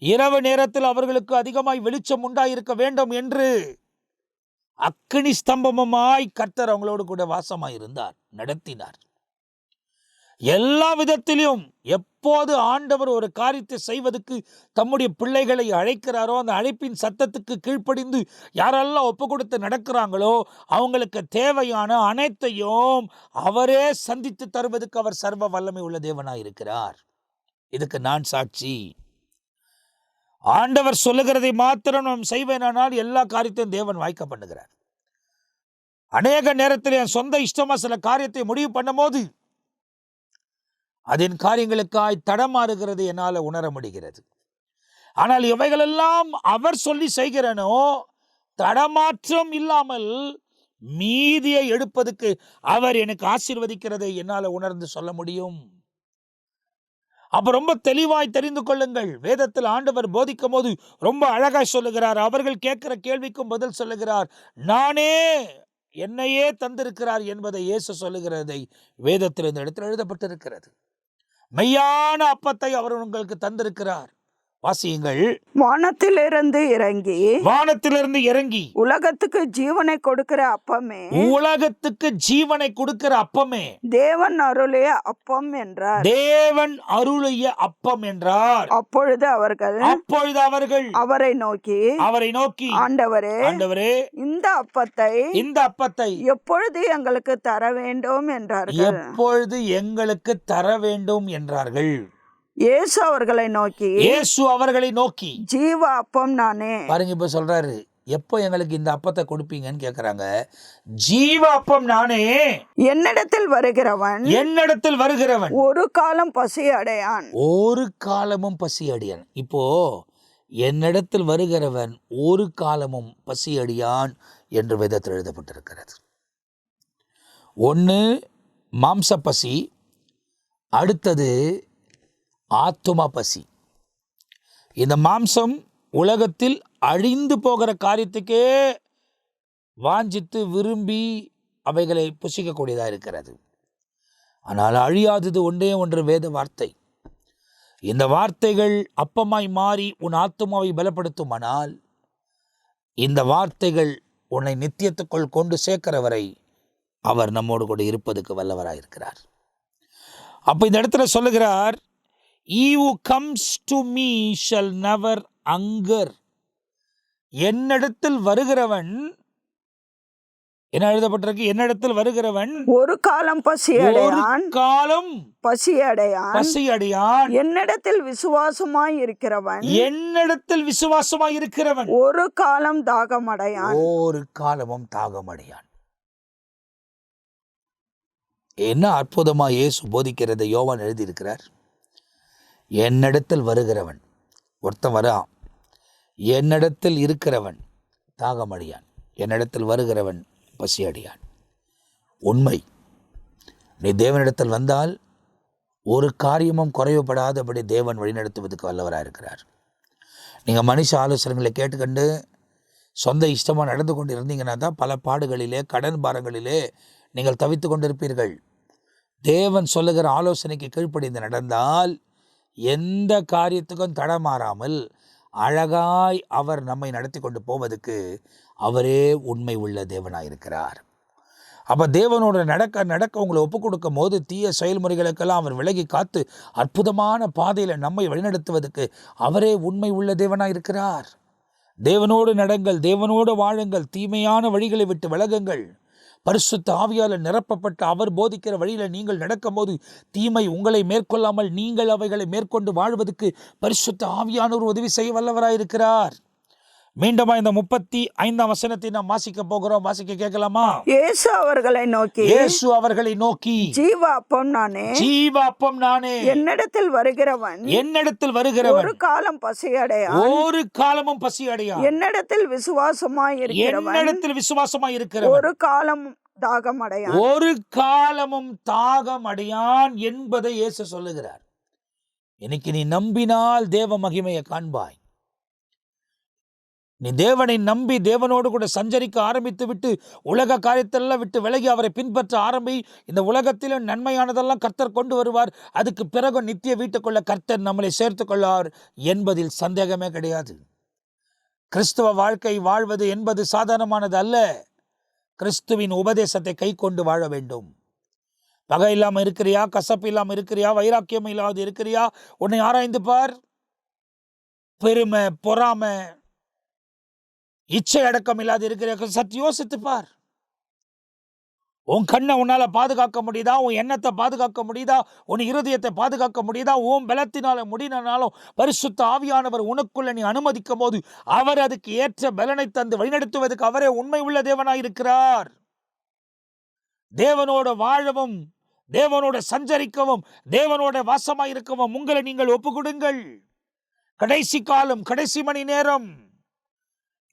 இரவு நேரத்தில் அவர்களுக்கு அதிகமாய் வெளிச்சம் உண்டாயிருக்க வேண்டும் என்று அக்கினி ஸ்தம்பமாய் கர்த்தர் அவங்களோடு கூட வாசமாயிருந்தார், நடத்தினார். எல்லா விதத்திலும் எப்போது ஆண்டவர் ஒரு காரியத்தை செய்வதற்கு தம்முடைய பிள்ளைகளை அழைக்கிறாரோ, அந்த அழைப்பின் சத்தத்துக்கு கீழ்ப்படிந்து யாரெல்லாம் ஒப்பு கொடுத்து நடக்கிறாங்களோ அவங்களுக்கு தேவையான அனைத்தையும் அவரே சந்தித்து தருவதற்கு அவர் சர்வ வல்லமை உள்ள தேவனாயிருக்கிறார். இதுக்கு நான் சாட்சி. ஆண்டவர் சொல்லுகிறதை மாத்திரம் நாம் செய்வேனானால் எல்லா காரியத்தையும் தேவன் வாய்க்க பண்ணுகிறார். அநேக நேரத்தில் என் சொந்த இஷ்டமா சில காரியத்தை முடிவு பண்ணும் போது அதன் காரியங்களுக்காய் தடமாறுகிறது என்னால் உணர முடிகிறது. ஆனால் இவைகளெல்லாம் அவர் சொல்லி செய்கிறனோ தடமாற்றம் இல்லாமல் மீதியை எடுப்பதற்கு அவர் எனக்கு ஆசீர்வதிக்கிறதை என்னால் உணர்ந்து சொல்ல முடியும். அப்ப ரொம்ப தெளிவாய் தெரிந்து கொள்ளுங்கள். வேதத்தில் ஆண்டவர் போதிக்கும் போது ரொம்ப அழகாய் சொல்லுகிறார். அவர்கள் கேட்கிற கேள்விக்கும் பதில் சொல்லுகிறார். நானே என்னையே தந்திருக்கிறார் என்பதை இயேசு சொல்லுகிறதை வேதத்தில் இந்த இடத்தில் எழுதப்பட்டிருக்கிறது. மெய்யான அப்பத்தை அவர் உங்களுக்கு தந்திருக்கிறார். வாசியுங்கள். வானத்திலிருந்து இறங்கி உலகத்துக்கு ஜீவனை கொடுக்கிற அப்பமே தேவன் அருளிய அப்பம் என்றார். அப்பொழுது அவர்கள் அவரை நோக்கி ஆண்டவரே இந்த அப்பத்தை எப்பொழுது எங்களுக்கு தர வேண்டும் என்றார்கள். இயேசு அவர்களை நோக்கி ஜீவ அப்பம் நானே. பாருங்க, இப்ப சொல்றாரு, எப்போ எங்களுக்கு இந்த அப்பத்தை கொடுப்பீங்கன்னு கேக்குறாங்க. ஜீவ அப்பம் நானே. என்னிடத்தில் வருகிறவன் ஒரு காலம் பசி அடையான். இப்போ என்னிடத்தில் வருகிறவன் ஒரு காலமும் பசி அடியான் என்று வேதத்தில் எழுதப்பட்டிருக்கிறது. ஒன்று மாம்ச பசி, அடுத்தது ஆத்துமா பசி. இந்த மாம்சம் உலகத்தில் அழிந்து போகிற காரியத்துக்கே வாஞ்சித்து விரும்பி அவைகளை புசிக்கக்கூடியதாக இருக்கிறது. ஆனால் அழியாதது ஒன்றே ஒன்று வேத வார்த்தை. இந்த வார்த்தைகள் அப்பமாய் மாறி உன் ஆத்துமாவை பலப்படுத்துமானால் இந்த வார்த்தைகள் உன்னை நித்தியத்துக்குள் கொண்டு சேர்க்கிற வரை அவர் நம்மோடு கூட இருப்பதற்கு வல்லவராயிருக்கிறார். அப்போ இந்த இடத்துல சொல்லுகிறார், He who comes to me shall never hunger. என்னிடத்தில் வருகிறவன் என்ன எழுதப்பட்டிருக்கு? என்னிடத்தில் வருகிறவன் ஒரு காலம் பசியடையான் பசியடையான். என்னிடத்தில் விசுவாசமாய் இருக்கிறவன் என்னிடத்தில் விசுவாசமாய் இருக்கிறவன் ஒரு காலம் தாகமடையான். ஒரு காலமும் தாகமடையான். என்ன அற்புதமா இயேசு போதிக்கிறதை யோவான் எழுதியிருக்கிறார். என்னிடத்தில் வருகிறவன், ஒருத்தன் வரான், என்னிடத்தில் இருக்கிறவன் தாகமடையான், என்னிடத்தில் வருகிறவன் பசியடையான். உண்மை. நீ தேவனிடத்தில் வந்தால் ஒரு காரியமும் குறைவுபடாதபடி தேவன் வழிநடத்துவதற்கு வல்லவராக இருக்கிறார். நீங்கள் மனுஷ ஆலோசனைகளை கேட்டுக்கொண்டு சொந்த இஷ்டமாக நடந்து கொண்டு இருந்தீங்கன்னா தான் பல பாடுகளிலே, கடன் பாரங்களிலே நீங்கள் தவித்து கொண்டிருப்பீர்கள். தேவன் சொல்லுகிற ஆலோசனைக்கு கீழ்ப்படிந்து நடந்தால் எந்த காரியத்துக்கும் தடமாறாமல் அழகாய் அவர் நம்மை நடத்தி கொண்டு போவதற்கு அவரே உண்மை உள்ள தேவனாயிருக்கிறார். அப்போ தேவனோட நடக்க உங்களை ஒப்பு கொடுக்கும் போது தீய செயல்முறைகளுக்கெல்லாம் அவர் விலகி காத்து அற்புதமான பாதையில் நம்மை வழிநடத்துவதற்கு அவரே உண்மை உள்ள தேவனாயிருக்கிறார். தேவனோடு நடங்கள், தேவனோடு வாழுங்கள், தீமையான வழிகளை விட்டு விலகுங்கள். பரிசுத்த ஆவியால் நிரப்பப்பட்ட அவர் போதிக்கிற வழியில் நீங்கள் நடக்கும்போது தீமை உங்களை மேற்கொள்ளாமல் நீங்கள் அவைகளை மேற்கொண்டு வாழ்வதற்கு பரிசுத்த ஆவியானவர் உதவி செய்ய வல்லவராயிருக்கிறார். மீண்டும் இந்த 35ஆம் வசனத்தை நாம் வாசிக்க போகிறோம். வாசிக்க கேட்கலாமா? இயேசு அவர்களை நோக்கி ஜீவ அப்பம் நானே, என்னிடத்தில் வருகிறவன் ஒரு காலம் பசியடையான், ஒரு காலமும் பசியடையான். என்னிடத்தில் விசுவாசமாய் இருக்கிறவன் ஒரு காலம் தாகமடையான், ஒரு காலமும் தாகமடையான் என்பதை இயேசு சொல்லுகிறார். இன்னைக்கு நீ நம்பினால் தேவ மகிமையை காண்பாய். நீ தேவனை நம்பி தேவனோடு கூட சஞ்சரிக்க ஆரம்பித்து விட்டு உலக காரியத்தெல்லாம் விட்டு விலகி அவரை பின்பற்ற ஆரம்பி. இந்த உலகத்திலும் நன்மையானதெல்லாம் கர்த்தர் கொண்டு வருவார். அதுக்கு பிறகு நித்திய வீட்டுக்குள்ள கர்த்தர் நம்மளை சேர்த்து கொள்ளார் என்பதில் சந்தேகமே கிடையாது. கிறிஸ்துவ வாழ்க்கை வாழ்வது என்பது சாதாரணமானது அல்ல. கிறிஸ்துவின் உபதேசத்தை கை கொண்டு வாழ வேண்டும். பகை இல்லாமல் இருக்கிறியா? கசப்பு இல்லாமல் இருக்கிறியா? வைராக்கியம் இல்லாது இருக்கிறியா? உன்னை ஆராய்ந்து பார். பெருமை, பொறாமை, இச்சை அடக்கம் இல்லாது இருக்கிற சற்று யோசித்து பார். உன் கண்ணை உன்னால பாதுகாக்க முடியுதா? உன் எண்ணத்தை பாதுகாக்க முடியுதா? உன் இருதயத்தை பாதுகாக்க முடியுதா? உன் பலத்தினால முடினாலும் பரிசுத்த ஆவியானவர் உனக்குள்ள நீ அனுமதிக்கும் போது அவர் அதுக்கு ஏற்ற பலனை தந்து வழிநடத்துவதற்கு அவரே உண்மை உள்ள தேவனாயிருக்கிறார். தேவனோட வாழவும், தேவனோட சஞ்சரிக்கவும், தேவனோட வாசமாயிருக்கவும் உங்களை நீங்கள் ஒப்பு கொடுங்கள். கடைசி காலம், கடைசி மணி நேரம்.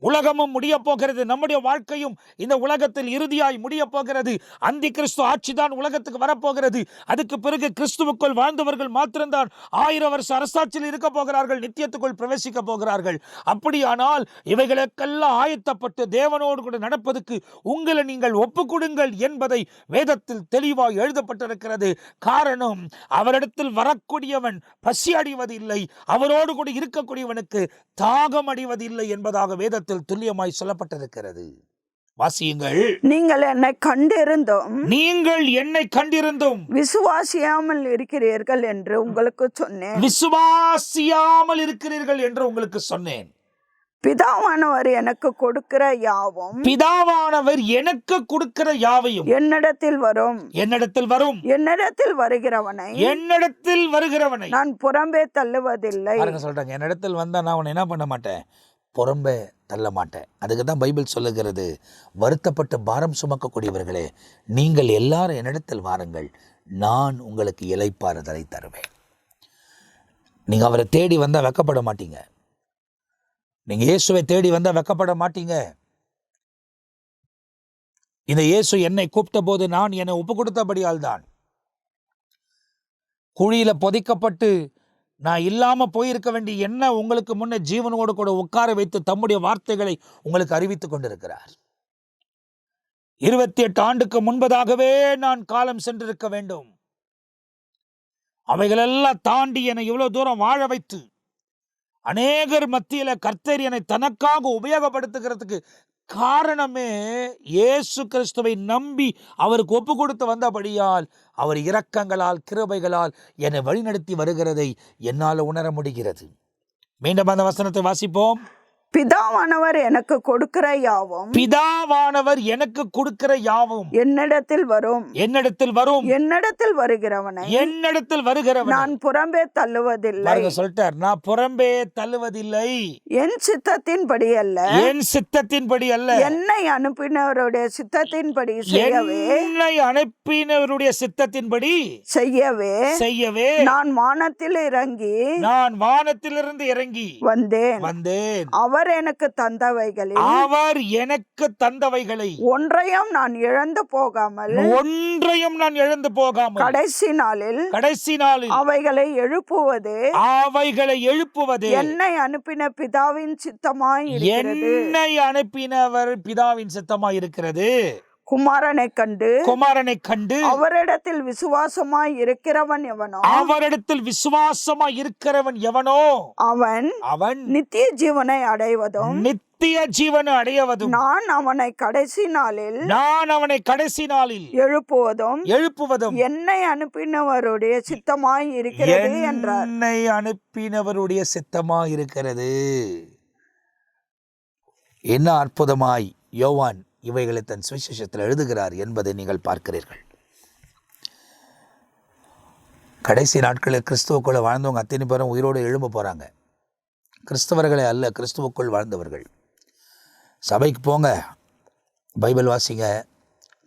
உலகமும் முடிய போகிறது. நம்முடைய வாழ்க்கையும் இந்த உலகத்தில் இறுதியாய் முடிய போகிறது. அந்தி கிறிஸ்து ஆட்சிதான் உலகத்துக்கு வரப்போகிறது. அதுக்கு பிறகு கிறிஸ்துவுக்குள் வாழ்ந்தவர்கள் மாத்திரம்தான் 1000 வருஷ அரசாட்சியில் இருக்க போகிறார்கள், நித்தியத்துக்குள் பிரவேசிக்க போகிறார்கள். அப்படியானால் இவைகளுக்கெல்லாம் ஆயத்தப்பட்டு தேவனோடு கூட நடப்பதற்கு உங்களை நீங்கள் ஒப்பு கொடுங்கள் என்பதை வேதத்தில் தெளிவாக எழுதப்பட்டிருக்கிறது. காரணம், அவரிடத்தில் வரக்கூடியவன் பசி அடைவதில்லை, அவரோடு கூட இருக்கக்கூடியவனுக்கு தாகம் அடைவதில்லை என்பதாக வேதத்தில் துல்லியமாய் சொல்லப்பட்டிருக்கிறது. வாசியுங்கள். நீங்கள் என்னை கண்டிருந்தும் விசுவாசியாமல் இருக்கிறீர்கள் என்று உங்களுக்கு சொன்னேன். பிதாவானவர் எனக்கு கொடுக்கிற யாவையும் என்னிடத்தில் வரும். என்னிடத்தில் வருகிறவனை நான் புறம்பே தள்ளுவதில்லை. சொல்றாங்க, என்னிடத்தில் வந்தா நான் உன்னை என்ன பண்ண மாட்டேன், புறம்பே தள்ள மாட்டேன். அதுக்கு தான் பைபிள் சொல்லுகிறது, வருத்தப்பட்டு பாரம் சுமக்கக்கூடியவர்களே நீங்கள் எல்லாரும் என்னிடத்தில் வாருங்கள், நான் உங்களுக்கு இளைப்பாறுதலை தருவேன். நீங்க அவரை தேடி வந்தா வெக்கப்பட மாட்டீங்க. நீங்க இயேசுவை தேடி வந்தா வெக்கப்பட மாட்டீங்க. இந்த இயேசு என்னை கூப்பிட்ட போது நான் என்னை ஒப்பு கொடுத்தபடியால் தான். குழியில புதைக்கப்பட்டு நான் இல்லாம போயிருக்க வேண்டிய என்ன உங்களுக்கு முன்னே ஜீவனோடு கூட உட்கார வைத்து தம்முடைய வார்த்தைகளை உங்களுக்கு அறிவித்துக் கொண்டிருக்கிறார். 28 ஆண்டுக்கு முன்பதாகவே நான் காலம் சென்றிருக்க வேண்டும். அவைகளெல்லாம் தாண்டி என்னை இவ்வளவு தூரம் வாழ வைத்து அநேகர் மத்தியில கர்த்தர் என்னை தனக்காக உபயோகப்படுத்துகிறதுக்கு காரணமே இயேசு கிறிஸ்துவை நம்பி அவருக்கு ஒப்பு கொடுத்து வந்தபடியால் அவர் இரக்கங்களால், கிருபைகளால் என்னை வழிநடத்தி வருகிறதை என்னால் உணர முடிகிறது. மீண்டும் அந்த வசனத்தை வாசிப்போம். பிதாவானவர் எனக்கு கொடுக்கிற யாவும் பிதாவானவர் எனக்கு கொடுக்கிற யாவும் என்னிடத்தில் வரும். என்னிடத்தில் வரும். என்னிடத்தில் வருகிறவனை என்னிடத்தில் வருகிறவன் நான் புறம்பே தள்ளுவதில்லை. பாருங்க, சொல்லிட்டார், நான் புறம்பே தள்ளுவதில்லை. என் சித்தத்தின்படி அல்ல, என் சித்தத்தின்படி அல்ல, என்னை அனுப்பினவருடைய சித்தத்தின்படி செய்யவே, என்னை அனுப்பினவருடைய சித்தத்தின்படி செய்யவே நான் வானத்தில் இறங்கி வந்தேன். அவர் எனக்கு தந்தவைகளை ஒன்றையும் நான் இழந்து போகாமல் கடைசி நாளில் அவைகளை எழுப்புவது என்னை அனுப்பின பிதாவின் சித்தமாய் இருக்கிறது. குமாரனை கண்டு அவரிடத்தில் விசுவாசமாய் இருக்கிறவன் எவனோ அவன் நித்திய ஜீவனை அடைவதும் நான் அவனை கடைசி நாளில் எழுப்புவதும் என்னை அனுப்பினவருடைய சித்தமாய் இருக்கிறது என்றார். என்னை அனுப்பினவருடைய சித்தமாய் இருக்கிறது. என்ன அற்புதமாய் யோவான் இவைகளை தன் சுவிசேஷத்தில் எழுதுகிறார் என்பதை நீங்கள் பார்க்கிறீர்கள். கடைசி நாட்களில் கிறிஸ்துவுக்குள்ள வாழ்ந்தவங்க அத்தனை பேரும் உயிரோடு எழும்ப போகிறாங்க. கிறிஸ்தவர்களே அல்ல, கிறிஸ்துவுக்குள் வாழ்ந்தவர்கள். சபைக்கு போங்க, பைபிள் வாசிங்க,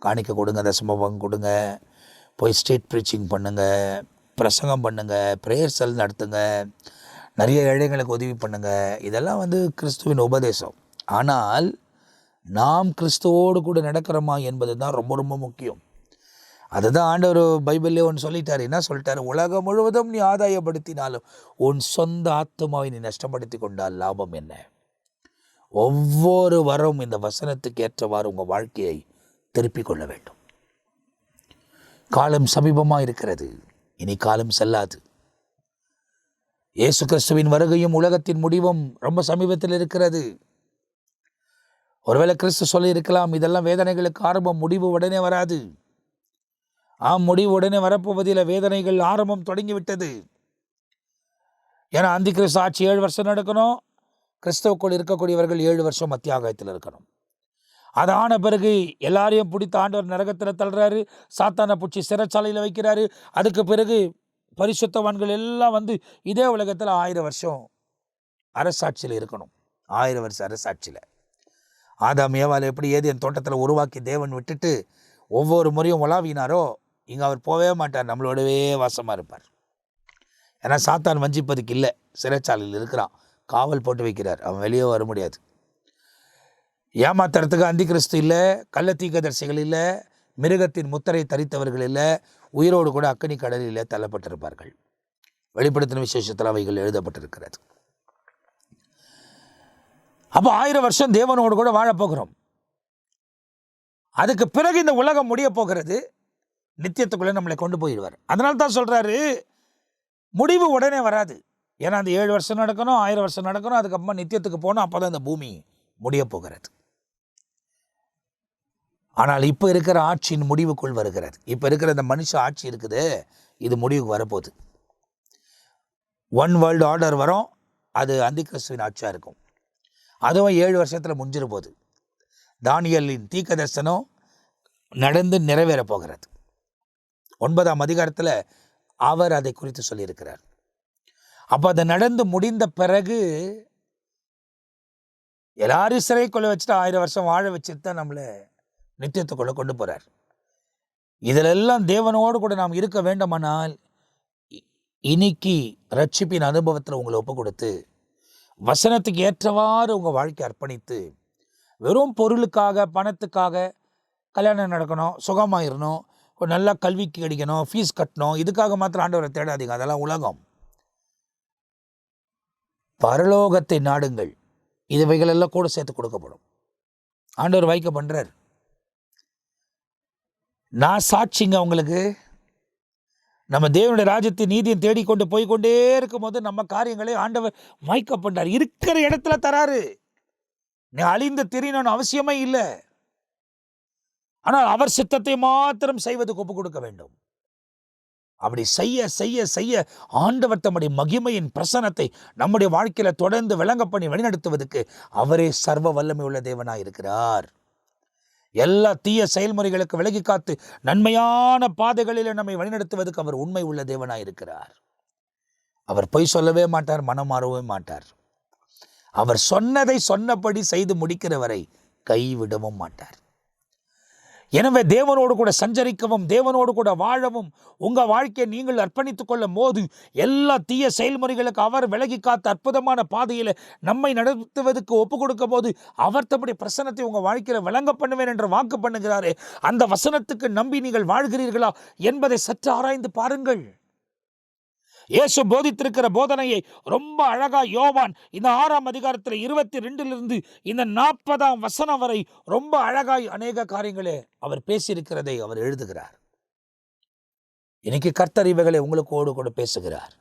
காணிக்க கொடுங்க, தசமபாகம் கொடுங்க, போய் ஸ்ட்ரீட் ப்ரீச்சிங் பண்ணுங்க, பிரசங்கம் பண்ணுங்க, ப்ரேயர் செல் நடத்துங்க, நிறைய ஏழைகளுக்கு உதவி பண்ணுங்க. இதெல்லாம் கிறிஸ்துவின் உபதேசம். ஆனால் நாம் கிறிஸ்துவோடு கூட நடக்கிறோமா என்பது தான் ரொம்ப ரொம்ப முக்கியம். அதுதான் ஆண்டவர் பைபிள்லேயே ஒன்று சொல்லிட்டார். என்ன சொல்லிட்டார்? உலகம் முழுவதும் நீ ஆதாயப்படுத்தினாலும் உன் சொந்த ஆத்மாவை நீ நஷ்டப்படுத்தி கொண்டால் லாபம் என்ன? ஒவ்வொரு வாரம் இந்த வசனத்துக்கு ஏற்றவாறு உங்கள் வாழ்க்கையை திருப்பிக் கொள்ள வேண்டும். காலம் சமீபமாக இருக்கிறது, இனி காலம் செல்லாது. இயேசு கிறிஸ்துவின் வருகையும் உலகத்தின் முடிவும் ரொம்ப சமீபத்தில் இருக்கிறது. ஒருவேளை கிறிஸ்து சொல்லி இருக்கலாம், இதெல்லாம் வேதனைகளுக்கு ஆரம்பம், முடிவு உடனே வராது. முடிவு உடனே வரப்போவதில் வேதனைகள் ஆரம்பம் தொடங்கிவிட்டது. ஏன்னா அந்தி கிறிஸ்து ஆட்சி 7 வருஷம் நடக்கணும். கிறிஸ்தவுக்குள் இருக்கக்கூடியவர்கள் 7 வருஷம் மத்தியாகாயத்தில் இருக்கணும். அது ஆன பிறகு எல்லாரையும் பிடித்த ஆண்டவர் நரகத்தில் தள்ளுறாரு, சாத்தானை பிடிச்சி சிறைச்சாலையில் வைக்கிறாரு. அதுக்கு பிறகு பரிசுத்தவான்கள் எல்லாம் இதே உலகத்தில் 1000 வருஷம் அரசாட்சியில் இருக்கணும். 1000 வருஷம் அரசாட்சியில் ஆதாம் ஏவாள் எப்படி ஏதேன் தோட்டத்தில் உருவாக்கி தேவன் விட்டுட்டு ஒவ்வொரு முறையும் உலாவினாரோ, இங்கே அவர் போகவே மாட்டார், நம்மளோடவே வாசமாக இருப்பார். ஏன்னா சாத்தான் வஞ்சிப்பதுக்கு இல்லை, சிறைச்சாலையில் இருக்கிறான், காவல் போட்டு வைக்கிறார், அவன் வெளியே வர முடியாது. ஏமாத்துறதுக்கு அந்தி கிறிஸ்து இல்லை, கள்ள தீர்க்கதரிசிகள் இல்லை, மிருகத்தின் முத்திரை தரித்தவர்கள் இல்லை, உயிரோடு கூட அக்கினி கடலில் தள்ளப்பட்டிருப்பார்கள். வெளிப்படுத்தின விசேஷத்தில் அவைகள் எழுதப்பட்டிருக்கிறது. அப்போ 1000 வருஷம் தேவனோடு கூட வாழப்போகிறோம். அதுக்கு பிறகு இந்த உலகம் முடிய போகிறது, நித்தியத்துக்குள்ளே நம்மளை கொண்டு போயிடுவார். அதனால தான் சொல்கிறாரு, முடிவு உடனே வராது. ஏன்னா அந்த 7 வருஷம் நடக்கணும், 1000 வருஷம் நடக்கணும், அதுக்கப்புறமா நித்தியத்துக்கு போகணும். அப்போ தான் இந்த பூமி முடிய போகிறது. ஆனால் இப்போ இருக்கிற ஆட்சியின் முடிவுக்குள் வருகிறது. இப்போ இருக்கிற இந்த மனுஷ ஆட்சி இருக்குது, இது முடிவுக்கு வரப்போகுது. ஒன் வேர்ல்டு ஆர்டர் வரும், அது அந்தி கிறிஸ்துவின் ஆட்சியாக இருக்கும். அதுவும் 7 வருஷத்தில் முடிஞ்சிட போகுது. தானியேலின் தீர்க்க தரிசனம் நடந்து நிறைவேற போகிறது. 9ஆம் அதிகாரத்தில் அவர் அதை குறித்து சொல்லியிருக்கிறார். அப்போ அதை நடந்து முடிந்த பிறகு எல்லாரும் சிறைக்குள்ள வச்சுட்டு 1000 வருஷம் வாழ வச்சுட்டு தான் நம்மளை நித்தியத்துக்குள்ளே கொண்டு போகிறார். இதிலெல்லாம் தேவனோடு கூட நாம் இருக்க வேண்டுமானால் இன்னைக்கு ரட்சிப்பின் அனுபவத்தில் உங்களை ஒப்பு கொடுத்து வசனத்துக்கு ஏற்றவாறு உங்கள் வாழ்க்கை அர்ப்பணித்து, வெறும் பொருளுக்காக பணத்துக்காக கல்யாணம் நடக்கணும், சுகமாயிடணும், ஒரு நல்ல கல்விக்கு கிடைக்கணும், ஃபீஸ் கட்டணும், இதுக்காக மாத்திரம் ஆண்டவரை தேடாதீங்க. அதெல்லாம் உலகம். பரலோகத்தை நாடுங்கள். இதுவைகளெல்லாம் கூட சேர்த்து கொடுக்கப்படும். ஆண்டவர் வைக்க பண்ணுறார். நான் சாட்சிங்க உங்களுக்கு. நம்ம தேவனுடைய ராஜ்யத்தை நீதியும் தேடிக்கொண்டு போய்கொண்டே இருக்கும் போது நம்ம காரியங்களை ஆண்டவர் வாய்க்க பண்றார். இருக்கிற இடத்துல தராரு. நீ அழிந்து திரியணும்னு அவசியமே இல்லை. ஆனால் அவர் சித்தத்தை மாத்திரம் செய்வதுக்கு ஒப்பு கொடுக்க வேண்டும். அப்படி செய்ய செய்ய செய்ய ஆண்டவர் தம்முடைய மகிமையின் பிரசன்னத்தை நம்முடைய வாழ்க்கையில தொடர்ந்து விளங்க பண்ணி வழிநடத்துவதற்கு அவரே சர்வ வல்லமை உள்ள தேவனாய் இருக்கிறார். எல்லா தீய செயல்முறைகளுக்கு விலகி காத்து நன்மையான பாதைகளில் நம்மை வழிநடத்துவதற்கு அவர் உண்மை உள்ள தேவனாய் இருக்கிறார். அவர் பொய் சொல்லவே மாட்டார், மனம் மாறவே மாட்டார். அவர் சொன்னதை சொன்னபடி செய்து முடிக்கிற வரை கைவிடவும் மாட்டார். எனவே தேவனோடு கூட சஞ்சரிக்கவும் தேவனோடு கூட வாழவும் உங்க வாழ்க்கையை நீங்கள் அர்ப்பணித்துக் கொள்ளும் போது எல்லா தீய செயல்முறைகளுக்கு அவர் விலகி காத்து அற்புதமான பாதையில நம்மை நடத்துவதற்கு ஒப்பு கொடுக்கும் போது அவர் தம்முடைய பிரசன்னத்தை உங்க வாழ்க்கையில விளங்க பண்ணுவேன் என்று வாக்கு பண்ணுகிறாரே, அந்த வசனத்துக்கு நம்பி நீங்கள் வாழ்கிறீர்களா என்பதை சற்று ஆராய்ந்து பாருங்கள். இயேசு போதித்திருக்கிற போதனையை ரொம்ப அழகா யோவான் இந்த 6ஆம் அதிகாரத்தில் 22 இந்த 40ஆம் வசனம் வரை ரொம்ப அழகாய் அநேக காரியங்களே அவர் பேசியிருக்கிறதை அவர் எழுதுகிறார். இன்னைக்கு கர்த்தர் இவைகளை உங்களுக்கு கூட பேசுகிறார்.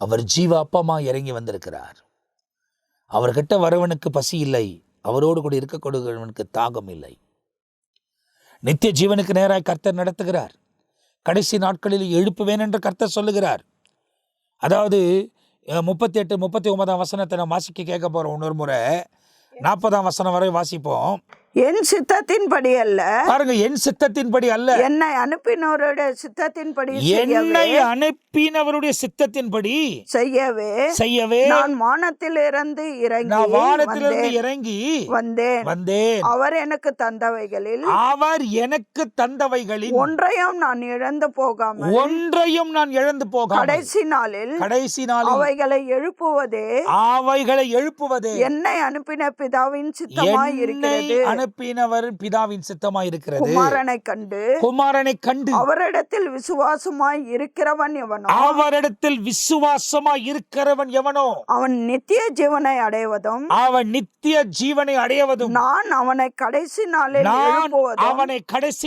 அவர் ஜீவ அப்பமா இறங்கி வந்திருக்கிறார். அவர்கிட்ட வரவனுக்கு பசி இல்லை, அவரோடு கூட இருக்கக்கூடியவனுக்கு தாகம் இல்லை. நித்திய ஜீவனுக்கு நேராய் கர்த்தர் நடத்துகிறார். கடைசி நாட்களில் எழுப்புவேன் என்று கர்த்தர் சொல்லுகிறார். அதாவது 38, 39ஆம் வசனத்தை நான் வாசிக்க கேட்க போறோம். இன்னொரு முறை 40ஆம் வசனம் வரை வாசிப்போம். என் சித்தத்தின்படி அல்ல, பாருங்க, என் சித்தத்தின்படி அல்ல, என்னை அனுப்பினவருடைய சித்தத்தின்படி என்னை அனுப்பினவருடைய சித்தத்தின்படி செய்யவே நான் வானத்திலிருந்து இறங்கி வந்தேன். அவர் எனக்கு தந்தவைகளில் ஒன்றையும் நான் இழந்து போகாமல் கடைசி நாளில் அவைகளை எழுப்புவதே என்னை அனுப்பின பிதாவின் சித்தமாய் இருக்கிறது. அனுப்பினவர் பிதாவின் சித்தமாய் இருக்கிறது. குமாரனை கண்டு அவரிடத்தில் விசுவாசமாய் இருக்கிறவன் எவனோ அவன் நித்திய ஜீவனை அடைவதும் நான் அவனை கடைசி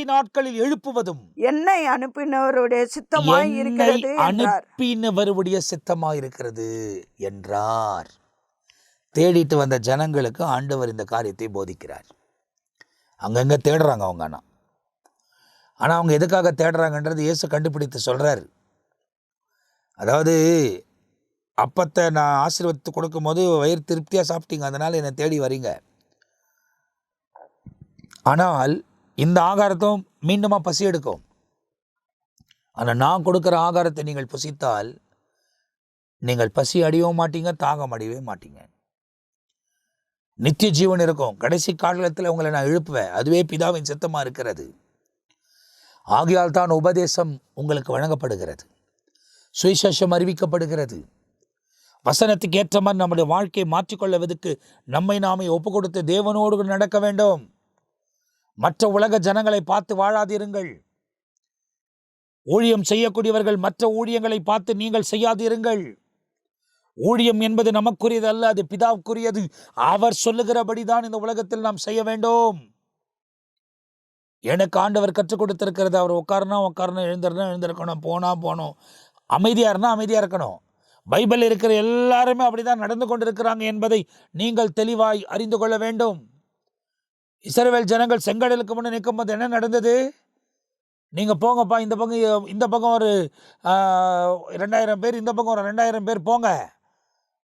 நாட்களில் எழுப்புவதும் என்னை அனுப்பினவருடைய சித்தமாய் இருக்கிறது என்றார். தேடிட்டு வந்த ஜனங்களுக்கு ஆண்டவர் இந்த காரியத்தை போதிக்கிறார். அங்கங்க தேடுறாங்க அவங்க. ஆனால் அவங்க எதுக்காக தேடுறாங்கன்றது இயேசு கண்டுபிடித்து சொல்றாரு. அதாவது அப்பத்தை நான் ஆசீர்வதித்து கொடுக்கும் போது வயிறு திருப்தியாக சாப்பிட்டீங்க, அதனால என்னை தேடி வரீங்க. ஆனால் இந்த ஆகாரத்தும் மீண்டுமா பசி எடுக்கும். ஆனால் நான் கொடுக்குற ஆகாரத்தை நீங்கள் புசித்தால் நீங்கள் பசி அடையவும் மாட்டீங்க, தாகம் அடையவே மாட்டீங்க. நித்திய ஜீவன் இருக்கும். கடைசி காலத்தில் உங்களை நான் எழுப்புவேன். அதுவே பிதாவின் சித்தமாக இருக்கிறது. ஆகையால் தான் உபதேசம் உங்களுக்கு வழங்கப்படுகிறது, சுவிசேஷம் அறிவிக்கப்படுகிறது. வசனத்துக்கு ஏற்ற மாதிரி நம்முடைய வாழ்க்கையை மாற்றிக்கொள்வதற்கு நம்மை நாமே ஒப்பு கொடுத்து தேவனோடு நடக்க வேண்டும். மற்ற உலக ஜனங்களை பார்த்து வாழாதிருங்கள். ஊழியம் செய்யக்கூடியவர்கள் மற்ற ஊழியங்களை பார்த்து நீங்கள் செய்யாதிருங்கள். ஊழியம் என்பது நமக்குரியது அல்ல, அது பிதாவுக்குரியது. அவர் சொல்லுகிறபடிதான் இந்த உலகத்தில் நாம் செய்ய வேண்டும். எனக்கு ஆண்டவர் கற்றுக் கொடுத்திருக்கிறது. அவர் உட்காரணும், எழுந்திருக்கணும், போனோம், அமைதியா இருக்கணும். பைபிள் இருக்கிற எல்லாருமே அப்படிதான் நடந்து கொண்டிருக்கிறாங்க என்பதை நீங்கள் தெளிவாய் அறிந்து கொள்ள வேண்டும். இஸ்ரவேல் ஜனங்கள் செங்கடலுக்கு முன்னே நிற்கும் போது என்ன நடந்தது? நீங்க போங்கப்பா, இந்த பக்கம் ஒரு 2000 பேர், இந்த பக்கம் ஒரு 2000 பேர் போங்க,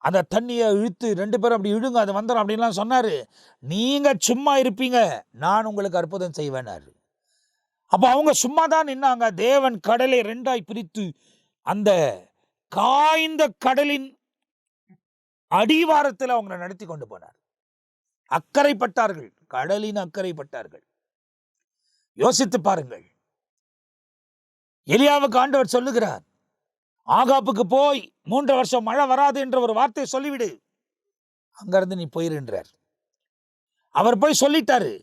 அந்த தண்ணியை இழுத்து 2 பேரும் அப்படி இழுங்க, அது வந்துடும் அப்படின்லாம் சொன்னாரு. நீங்க சும்மா இருப்பீங்க, நான் உங்களுக்கு அற்புதம் செய்வேனாரு. அப்போ அவங்க சும்மா தான் நின்னாங்க. தேவன் கடலை 2ஆய் பிரித்து அந்த காய்ந்த கடலின் அடிவாரத்தில் அவங்களை நடத்தி கொண்டு போனார். அக்கறைப்பட்டார்கள், கடலின் அக்கறைப்பட்டார்கள். யோசித்து பாருங்கள். எலியாவுக்கு ஆண்டவர் சொல்லுகிறார், ஆகாப்புக்கு போய் 3 வருஷம் மழை வராது என்ற ஒரு வார்த்தையை சொல்லிவிடு, அங்கிருந்து நீ போயிருன்றார். அவர் போய் சொல்லிட்டாரு.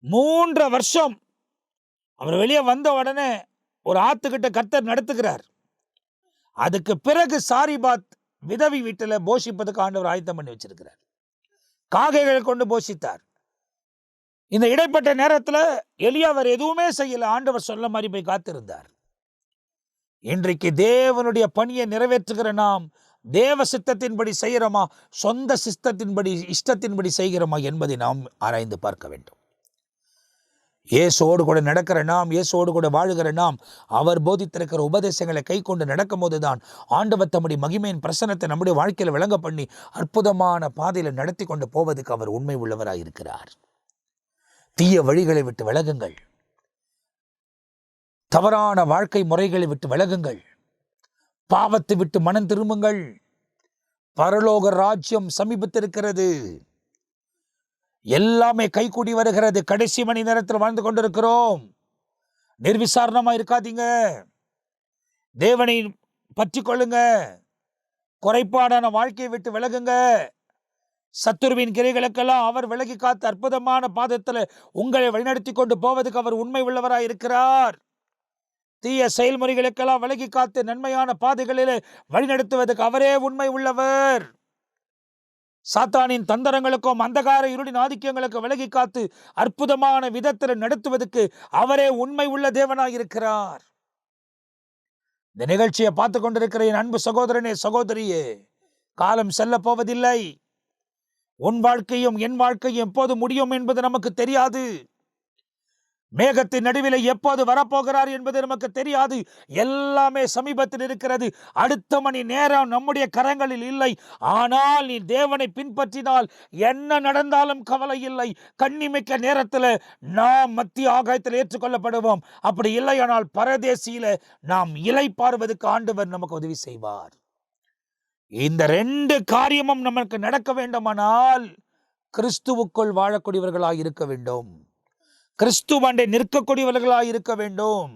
3 வருஷம் அவர் வெளியே வந்த உடனே ஒரு ஆத்துக்கிட்ட கர்த்தர் நடத்துகிறார். அதுக்கு பிறகு சாரிபாத் விதவி வீட்டில் போஷிப்பதுக்கு ஆண்டவர் ஆயத்தம் பண்ணி வச்சிருக்கிறார். காகைகளை கொண்டு போஷித்தார். இந்த இடைப்பட்ட நேரத்தில் எலியா அவர் எதுவுமே செய்யல, ஆண்டவர் சொல்ல மாதிரி போய் காத்திருந்தார். இன்றைக்கு தேவனுடைய பணியை நிறைவேற்றுகிற நாம் தேவ சித்தத்தின்படி செய்கிறோமா, சொந்த சித்தத்தின்படி இஷ்டத்தின்படி செய்கிறோமா என்பதை நாம் ஆராய்ந்து பார்க்க வேண்டும். இயேசுவோடு கூட நடக்கிற நாம், இயேசுவோடு கூட வாழுகிற நாம், அவர் போதித்திருக்கிற உபதேசங்களை கை கொண்டு நடக்கும் போது தான் ஆண்டவர் தம்முடைய மகிமையின் பிரசனத்தை நம்முடைய வாழ்க்கையில் விளங்க பண்ணி அற்புதமான பாதையில் நடத்தி கொண்டு போவதற்கு அவர் உண்மை உள்ளவராக இருக்கிறார். தீய வழிகளை விட்டு விலகுங்கள். தவறான வாழ்க்கை முறைகளை விட்டு விலகுங்கள். பாவத்தை விட்டு மனம் திரும்புங்கள். பரலோக ராஜ்யம் சமீபத்திருக்கிறது. எல்லாமே கைகூடி வருகிறது. கடைசி மணி நேரத்தில் வாழ்ந்து கொண்டிருக்கிறோம். நிர்விசாரணமா இருக்காதீங்க. தேவனை பற்றி கொள்ளுங்க. குறைபாடான வாழ்க்கையை விட்டு விலகுங்க. சத்துருவின் கிரைகளுக்கெல்லாம் அவர் விலகி காத்து அற்புதமான பாதத்தில் உங்களை வழிநடத்தி கொண்டு போவதற்கு அவர் உண்மை உள்ளவராய் இருக்கிறார். தீய செயல்முறைகளுக்கெல்லாம் விலகி காத்து நன்மையான பாதைகளில் வழிநடத்துவதற்கு அவரே உண்மை உள்ளவர். சாத்தானின் தந்திரங்களுக்கும் அந்தகார இருளின் ஆதிக்கங்களுக்கு விலகி காத்து அற்புதமான விதத்தில் நடத்துவதற்கு அவரே உண்மை உள்ள தேவனாய் இருக்கிறார். இந்த நிகழ்ச்சியை பார்த்து கொண்டிருக்கிற என் அன்பு சகோதரனே, சகோதரியே, காலம் செல்ல போவதில்லை. உன் வாழ்க்கையும் என் வாழ்க்கையும் எப்போது முடியும் என்பது நமக்கு தெரியாது. மேகத்தின் நடுவில் எப்போது வரப்போகிறார் என்பது நமக்கு தெரியாது. எல்லாமே சமீபத்தில் இருக்கிறது. அடுத்த மணி நேரம் நம்முடைய கரங்களில் இல்லை. ஆனால் நீ தேவனை பின்பற்றினால் என்ன நடந்தாலும் கவலை இல்லை. கண்ணிமைக்க நேரத்தில் நாம் மத்திய ஆகாயத்தில் ஏற்றுக்கொள்ளப்படுவோம். அப்படி இல்லை ஆனால் பரதேசியில நாம் இலை பார்வதற்கு ஆண்டவர் நமக்கு உதவி செய்வார். இந்த 2 காரியமும் நமக்கு நடக்க வேண்டுமானால் கிறிஸ்துவுக்குள் வாழக்கூடியவர்களாய் இருக்க வேண்டும். கிறிஸ்துவாண்டை நிற்கக்கூடியவர்களாய் இருக்க வேண்டும்.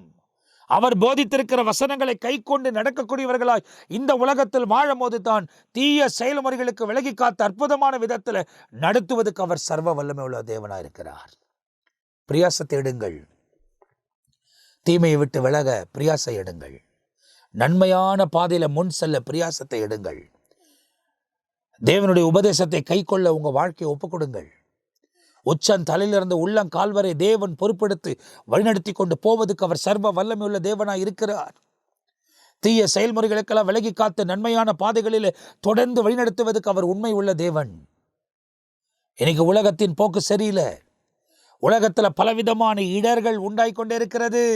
அவர் போதித்திருக்கிற வசனங்களை கை கொண்டு நடக்கக்கூடியவர்களாய் இந்த உலகத்தில் வாழும் போது தான் தீய செயல்முறைகளுக்கு விலகி காத்து அற்புதமான விதத்தில் நடத்துவதற்கு அவர் சர்வ வல்லமை உள்ள தேவனாய் இருக்கிறார். பிரியாசத்தை எடுங்கள். தீமையை விட்டு விலக பிரியாசை எடுங்கள். நன்மையான பாதையில முன் செல்ல பிரியாசத்தை எடுங்கள். தேவனுடைய உபதேசத்தை கை கொள்ள உங்க வாழ்க்கையை ஒப்புக் கொடுங்கள். உச்சன் தலையிலிருந்து உள்ளம் கால்வரை தேவன் பொறுப்பெடுத்து வழிநடத்தி கொண்டு போவதற்கு அவர் சர்வ வல்லமை உள்ள தேவனாய் இருக்கிறார். தீய செயல்முறைகளுக்கெல்லாம் விலகி காத்து நன்மையான பாதைகளில் தொடர்ந்து வழிநடத்துவதற்கு அவர் உண்மை உள்ள தேவன். இன்னைக்கு உலகத்தின் போக்கு சரியில்லை. உலகத்துல பலவிதமான இடர்கள் உண்டாய் கொண்டே இருக்கிறது.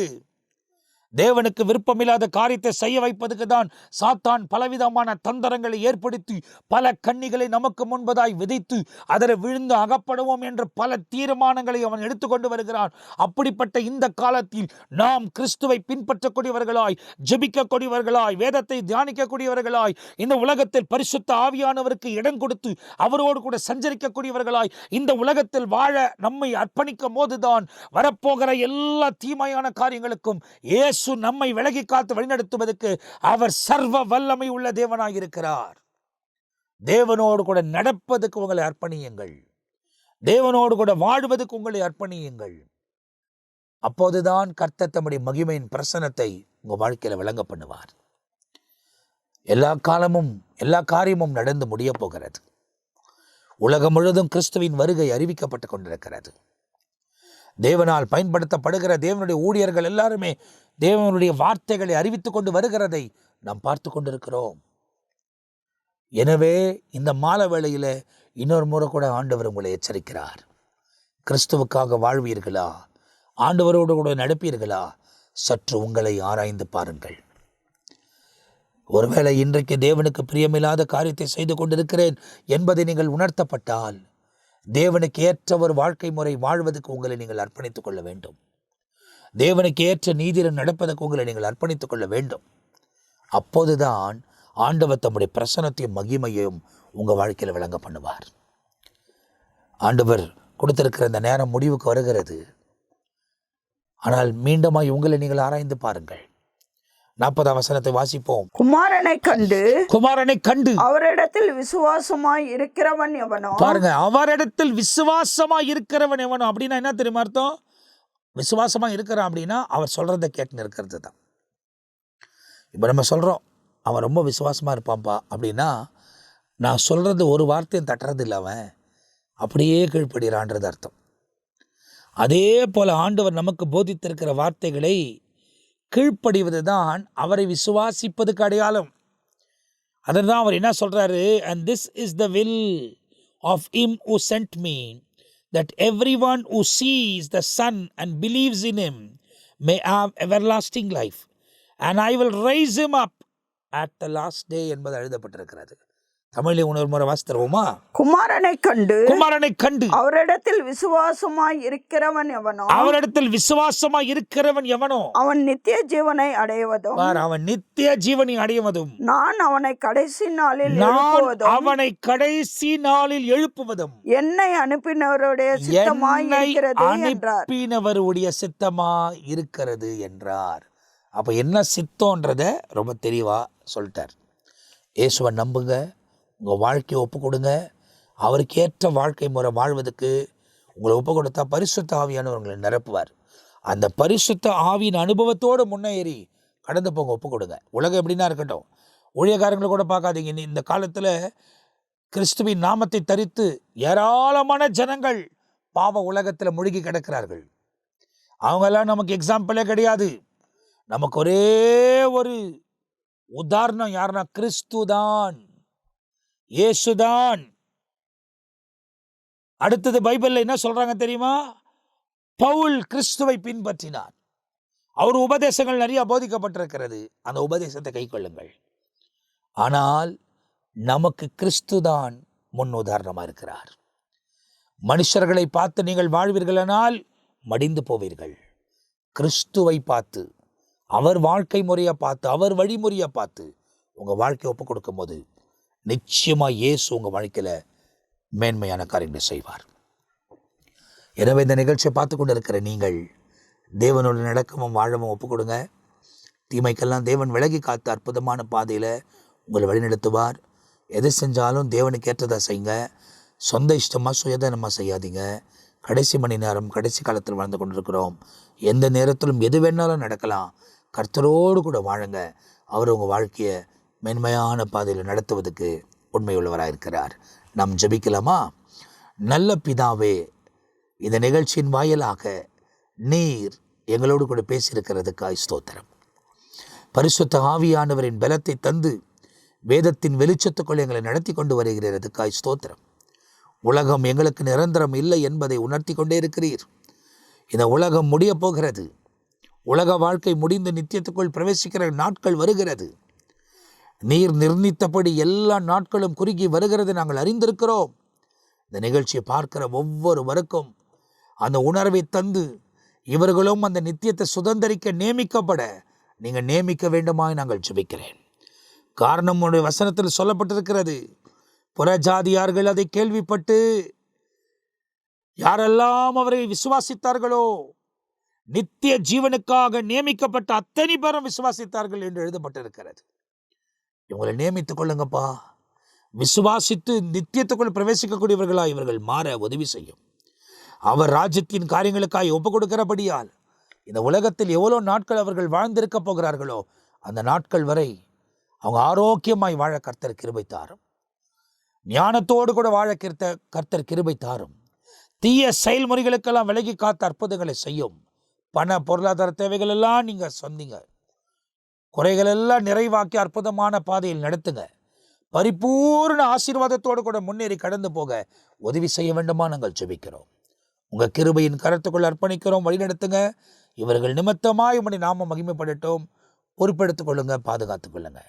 தேவனுக்கு விருப்பமில்லாத காரியத்தை செய்ய வைப்பதற்கு தான் சாத்தான் பலவிதமான தந்திரங்களை ஏற்படுத்தி பல கண்ணிகளை நமக்கு முன்பதாய் விதைத்து அதில் விழுந்து அகப்படுவோம் என்ற பல தீர்மானங்களை அவன் எடுத்துக்கொண்டு வருகிறான். அப்படிப்பட்ட இந்த காலத்தில் நாம் கிறிஸ்துவை பின்பற்றக்கூடியவர்களாய், ஜெபிக்கக்கூடியவர்களாய், வேதத்தை தியானிக்கக்கூடியவர்களாய், இந்த உலகத்தில் பரிசுத்த ஆவியானவருக்கு இடம் கொடுத்து அவரோடு கூட சஞ்சரிக்கக்கூடியவர்களாய் இந்த உலகத்தில் வாழ நம்மை அர்ப்பணிக்கும் போதுதான் வரப்போகிற எல்லா தீமையான காரியங்களுக்கும் இயேசு நம்மை விலகி காத்து வழிநடத்துவதற்கு அவர் சர்வ வல்லமை உள்ள தேவனாய் இருக்கிறார். தேவனோடு கூட நடப்பதற்கு உங்களை அர்ப்பணியுங்கள். தேவனோடு கூட வாழ்வதற்கு உங்களை அர்ப்பணியுங்கள். அப்போதுதான் கர்த்தர் தம்முடைய மகிமையின் பிரசன்னத்தை உங்க வாழ்க்கையில விளங்க பண்ணுவார். எல்லா காலமும் எல்லா காரியமும் நடந்து முடிய போகிறது. உலகம் முழுவதும் கிறிஸ்துவின் வருகை அறிவிக்கப்பட்டு கொண்டிருக்கிறது. தேவனால் பயன்படுத்தப்படுகிற தேவனுடைய ஊழியர்கள் எல்லாருமே தேவனுடைய வார்த்தைகளை அறிவித்துக் கொண்டு வருகிறதை நாம் பார்த்து கொண்டிருக்கிறோம். எனவே இந்த மாலை வேளையில இன்னொரு முறை கூட ஆண்டவர் உங்களை எச்சரிக்கிறார். கிறிஸ்துவுக்காக வாழ்வீர்களா? ஆண்டவரோடு கூட நடப்பீர்களா? சற்று உங்களை ஆராய்ந்து பாருங்கள். ஒருவேளை இன்றைக்கு தேவனுக்கு பிரியமில்லாத காரியத்தை செய்து கொண்டிருக்கிறேன் என்பதை நீங்கள் உணர்த்தப்பட்டால் தேவனுக்கு ஏற்ற ஒரு வாழ்க்கை முறை வாழ்வதற்கு உங்களை நீங்கள் அர்ப்பணித்துக் கொள்ள வேண்டும். தேவனுக்கு ஏற்ற நீதியில் நடப்பதற்கு உங்களை நீங்கள் அர்ப்பணித்துக் கொள்ள வேண்டும். அப்போதுதான் ஆண்டவர் தம்முடைய பிரசன்னத்தையும் மகிமையையும் உங்கள் வாழ்க்கையில் விளங்க பண்ணுவார். ஆண்டவர் கொடுத்திருக்கிற இந்த நேரம் முடிவுக்கு வருகிறது. ஆனால் மீண்டுமாய் உங்களை நீங்கள் ஆராய்ந்து பாருங்கள். 40ஆம் வசனத்தை வாசிப்போம். குமாரனை கண்டு அவரிடத்தில் விசுவாசமாய் இருக்கிறவன் எவனோ. பாருங்க, அவரிடத்தில் விசுவாசமாய் இருக்கிறவன் எவனோ அப்படின்னா என்ன தெரியுமா அர்த்தம்? விசுவாசமா இருக்கிறான் அப்படின்னா அவர் சொல்றதை கேட்டுன்னு இருக்கிறது தான். இப்போ நம்ம சொல்றோம் அவன் ரொம்ப விசுவாசமா இருப்பான்ப்பா அப்படின்னா நான் சொல்றது ஒரு வார்த்தையும் தட்டுறது இல்லை, அவன் அப்படியே கீழ்ப்படுகிறான்றது அர்த்தம். அதே போல ஆண்டவர் நமக்கு போதித்திருக்கிற வார்த்தைகளை கீழ்ப்படிவது தான் அவரை விசுவாசிப்பதுக்கு அடையாளம். அதன் தான் அவர் என்ன சொல்றாரு? And this is the will of him who sent me, that everyone who sees the Son and believes in him may have everlasting life, and I will raise him up at the last day என்பது எழுதப்பட்டிருக்கிறது. தமிழை உணர்வு முறை வாசித்தருவோமா? குமாரனை கண்டு அவரிடத்தில் விசுவாசமாய் இருக்கிறவன் எவனோ அவன் நித்திய ஜீவனை அடைவதும் அவன் நித்திய ஜீவனை அடைவதும் நான் அவனை கடைசி நாளில் எழுப்புவதும் என்னை அனுப்பினவருடைய சித்தமாய் இருக்கிறது என்றார். அப்ப என்ன சித்தம்ன்றத ரொம்ப தெளிவா சொல்லிட்டார். இயேசுவை நம்புங்க, உங்கள் வாழ்க்கையை ஒப்பு கொடுங்க. அவருக்கு ஏற்ற வாழ்க்கை முறை வாழ்வதற்கு உங்களை ஒப்பு கொடுத்தா பரிசுத்த ஆவியானவர் உங்களை நிரப்புவார். அந்த பரிசுத்த ஆவியின் அனுபவத்தோடு முன்னேறி கடந்து போங்க, ஒப்பு கொடுங்க. உலகம் எப்படின்னா இருக்கட்டும், ஊழியக்காரங்களை கூட பார்க்காதீங்க. இந்த காலத்தில் கிறிஸ்துவின் நாமத்தை தரித்து ஏராளமான ஜனங்கள் பாவ உலகத்தில் முழுகி கிடக்கிறார்கள். அவங்கெல்லாம் நமக்கு எக்ஸாம்பிளே கிடையாது. நமக்கு ஒரே ஒரு உதாரணம் யாருன்னா கிறிஸ்துதான், இயேசுதான். அடுத்தது பைபிள்ல என்ன சொல்றாங்க தெரியுமா? பவுல் கிறிஸ்துவை பின்பற்றினார். அவர் உபதேசங்கள் நிறைய போதிக்கப்பட்டிருக்கிறது. அந்த உபதேசத்தை கை கொள்ளுங்கள். ஆனால் நமக்கு கிறிஸ்துதான் முன் உதாரணமா இருக்கிறார். மனுஷர்களை பார்த்து நீங்கள் வாழ்வீர்களானால் மடிந்து போவீர்கள். கிறிஸ்துவை பார்த்து, அவர் வாழ்க்கை முறையை பார்த்து, அவர் வழிமுறையை பார்த்து உங்க வாழ்க்கையை ஒப்பு கொடுக்கும் போது நிச்சயமா இயேசு உங்க வாழ்க்கையில மேன்மையான காரியங்களை செய்வார். எனவே இந்த நிகழ்ச்சியை பார்த்து கொண்டு இருக்கிற நீங்கள் தேவனோட நடக்கவும் வாழவும் ஒப்பு கொடுங்க. தீமைக்கெல்லாம் தேவன் விலகி காத்து அற்புதமான பாதையில உங்களை வழிநடத்துவார். எது செஞ்சாலும் தேவனுக்கு ஏற்றதை செய்யுங்க. சொந்த இஷ்டமா சுயதனமா செய்யாதீங்க. கடைசி மணி நேரம், கடைசி காலத்தில் வாழ்ந்து கொண்டிருக்கிறோம். எந்த நேரத்திலும் எது வேணாலும் நடக்கலாம். கர்த்தரோடு கூட வாழுங்க. அவர் உங்கள் வாழ்க்கையை மென்மையான பாதையில் நடத்துவதற்கு உண்மையுள்ளவராக இருக்கிறார். நாம் ஜெபிக்கலாமா? நல்ல பிதாவே, இந்த நிகழ்ச்சியின் வாயிலாக நீர் எங்களோடு கூட பேசியிருக்கிறதுக்காய் ஸ்தோத்திரம். பரிசுத்த ஆவியானவரின் பலத்தை தந்து வேதத்தின் வெளிச்சத்துக்குள் எங்களை நடத்தி கொண்டு வருகிறதுக்காய் ஸ்தோத்திரம். உலகம் எங்களுக்கு நிரந்தரம் இல்லை என்பதை உணர்த்தி கொண்டே இருக்கிறீர். இந்த உலகம் முடிய போகிறது. உலக வாழ்க்கை முடிந்து நித்தியத்துக்குள் பிரவேசிக்கிற நாட்கள் வருகிறது. நீர் நிர்ணயித்தபடி எல்லா நாட்களும் குறுகி வருகிறது நாங்கள் அறிந்திருக்கிறோம். இந்த நிகழ்ச்சியை பார்க்கிற ஒவ்வொருவருக்கும் அந்த உணர்வை தந்து இவர்களும் அந்த நித்தியத்தை சுதந்திரிக்க நியமிக்கப்பட நீங்கள் நியமிக்க வேண்டுமாய் நாங்கள் ஜெபிக்கிறேன். காரணம் உடைய வசனத்தில் சொல்லப்பட்டிருக்கிறது, புறஜாதியார்கள் அதை கேள்விப்பட்டு யாரெல்லாம் அவரை விசுவாசித்தார்களோ நித்திய ஜீவனுக்காக நியமிக்கப்பட்ட அத்தனை பேரும் விசுவாசித்தார்கள் என்று எழுதப்பட்டிருக்கிறது. இவங்களை நியமித்துக் கொள்ளுங்கப்பா. விசுவாசித்து நித்தியத்துக்குள் பிரவேசிக்கக்கூடியவர்களா இவர்கள் மாற உதவி செய்யும். அவர் ராஜ்யத்தின் காரியங்களுக்காக ஒப்பு கொடுக்கிறபடியால் இந்த உலகத்தில் எவ்வளோ நாட்கள் அவர்கள் வாழ்ந்திருக்க போகிறார்களோ அந்த நாட்கள் வரை அவங்க ஆரோக்கியமாய் வாழ கர்த்தர் கிருபை தாரும். ஞானத்தோடு கூட வாழ கர்த்தர் கிருபை தாரும். தீய செயல்முறைகளுக்கெல்லாம் விலகி காத்த அற்புதங்களை செய்யும். பண பொருளாதார தேவைகள் எல்லாம் நீங்க சொன்னீங்க, குறைகள் எல்லாம் நிறைவாக்கி அற்புதமான பாதையில் நடத்துங்க. பரிபூர்ண ஆசீர்வாதத்தோடு கூட முன்னேறி கடந்து போக உதவி செய்ய வேண்டுமா நாங்கள் ஜெபிக்கிறோம். உங்க கிருபையின் கருத்துக்குள் அர்ப்பணிக்கிறோம். வழிநடத்துங்க. இவர்கள் நிமித்தமாய் உம்முடைய நாமம் மகிமைப்படட்டும். பொறுப்பெடுத்துக் கொள்ளுங்க, பாதுகாத்துக் கொள்ளுங்க.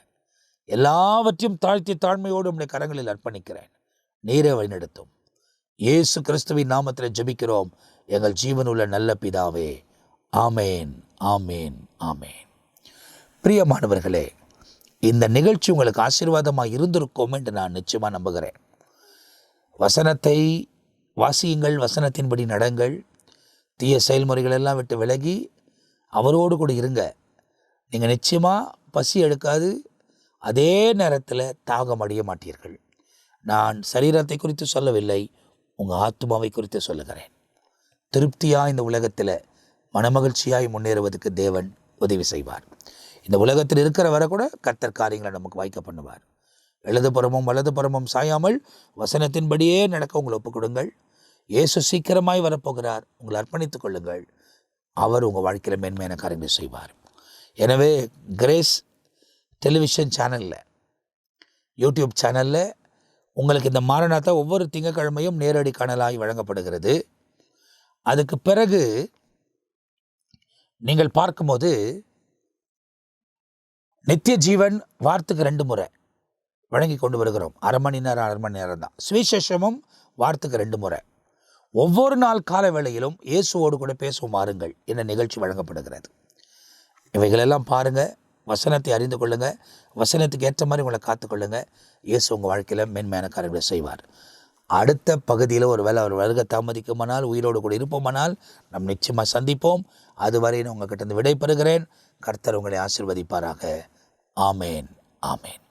எல்லாவற்றையும் தாழ்த்தி தாழ்மையோடு உம்முடைய கரங்களில் அர்ப்பணிக்கிறேன். நீரே வழிநடத்தும். இயேசு கிறிஸ்துவின் நாமத்தில் ஜெபிக்கிறோம் எங்கள் ஜீவனுள்ள நல்ல பிதாவே. ஆமேன், ஆமேன், ஆமேன். பிரியமானவர்களே, இந்த நிகழ்ச்சி உங்களுக்கு ஆசீர்வாதமாக இருந்திருக்கும் என்று நான் நிச்சயமாக நம்புகிறேன். வசனத்தை வாசியுங்கள், வசனத்தின்படி நடங்கள், தீய செயல்முறைகள் எல்லாம் விட்டு விலகி அவரோடு கூட இருங்க. நீங்கள் நிச்சயமாக பசி எடுக்காது, அதே நேரத்தில் தாகம் அடைய மாட்டீர்கள். நான் சரீரத்தை குறித்து சொல்லவில்லை, உங்கள் ஆத்மாவை குறித்து சொல்லுகிறேன். திருப்தியாக இந்த உலகத்தில் மனமகிழ்ச்சியாய் முன்னேறுவதற்கு தேவன் உதவி செய்வார். இந்த உலகத்தில் இருக்கிற வரை கூட கர்த்தர் காரியங்களை நமக்கு வாய்க்க பண்ணுவார். இடதுபுறமும் வலதுபுறமும் சாயாமல் வசனத்தின்படியே நடக்க உங்களை ஒப்புக் கொடுங்கள். இயேசு சீக்கிரமாய் வரப்போகிறார். உங்களை அர்ப்பணித்துக் கொள்ளுங்கள். அவர் உங்கள் வாழ்க்கையில் மேன்மையான காரியங்களை செய்வார். எனவே கிரேஸ் டெலிவிஷன் சேனலில், யூடியூப் சேனலில் உங்களுக்கு இந்த மாரநாதா ஒவ்வொரு திங்கட்கிழமையும் நேரடி காணலாய் வழங்கப்படுகிறது. அதுக்கு பிறகு நீங்கள் பார்க்கும்போது நித்திய ஜீவன் வாரத்துக்கு 2 முறை வழங்கி கொண்டு வருகிறோம். அரை மணி நேரம் தான். சுவிசேஷமும் வாரத்துக்கு 2 முறை. ஒவ்வொரு நாள் கால வேளையிலும் இயேசுவோடு கூட பேசும் வாருங்கள் என்ற நிகழ்ச்சி வழங்கப்படுகிறது. இவைகளெல்லாம் பாருங்கள், வசனத்தை அறிந்து கொள்ளுங்கள், வசனத்துக்கு ஏற்ற மாதிரி உங்களை காத்துக்கொள்ளுங்கள். இயேசு உங்கள் வாழ்க்கையில் மேன்மையான காரியங்களை செய்வார். அடுத்த பகுதியில் ஒரு வேளை அவர் வருகை தாமதிக்குமானால், உயிரோடு கூட இருப்போமானால் நாம் நிச்சயமாக சந்திப்போம். அதுவரை நான் உங்கள்கிட்ட விடை பெறுகிறேன். கர்த்தர் உங்களை ஆசீர்வதிப்பாராக. ஆமேன், ஆமேன்.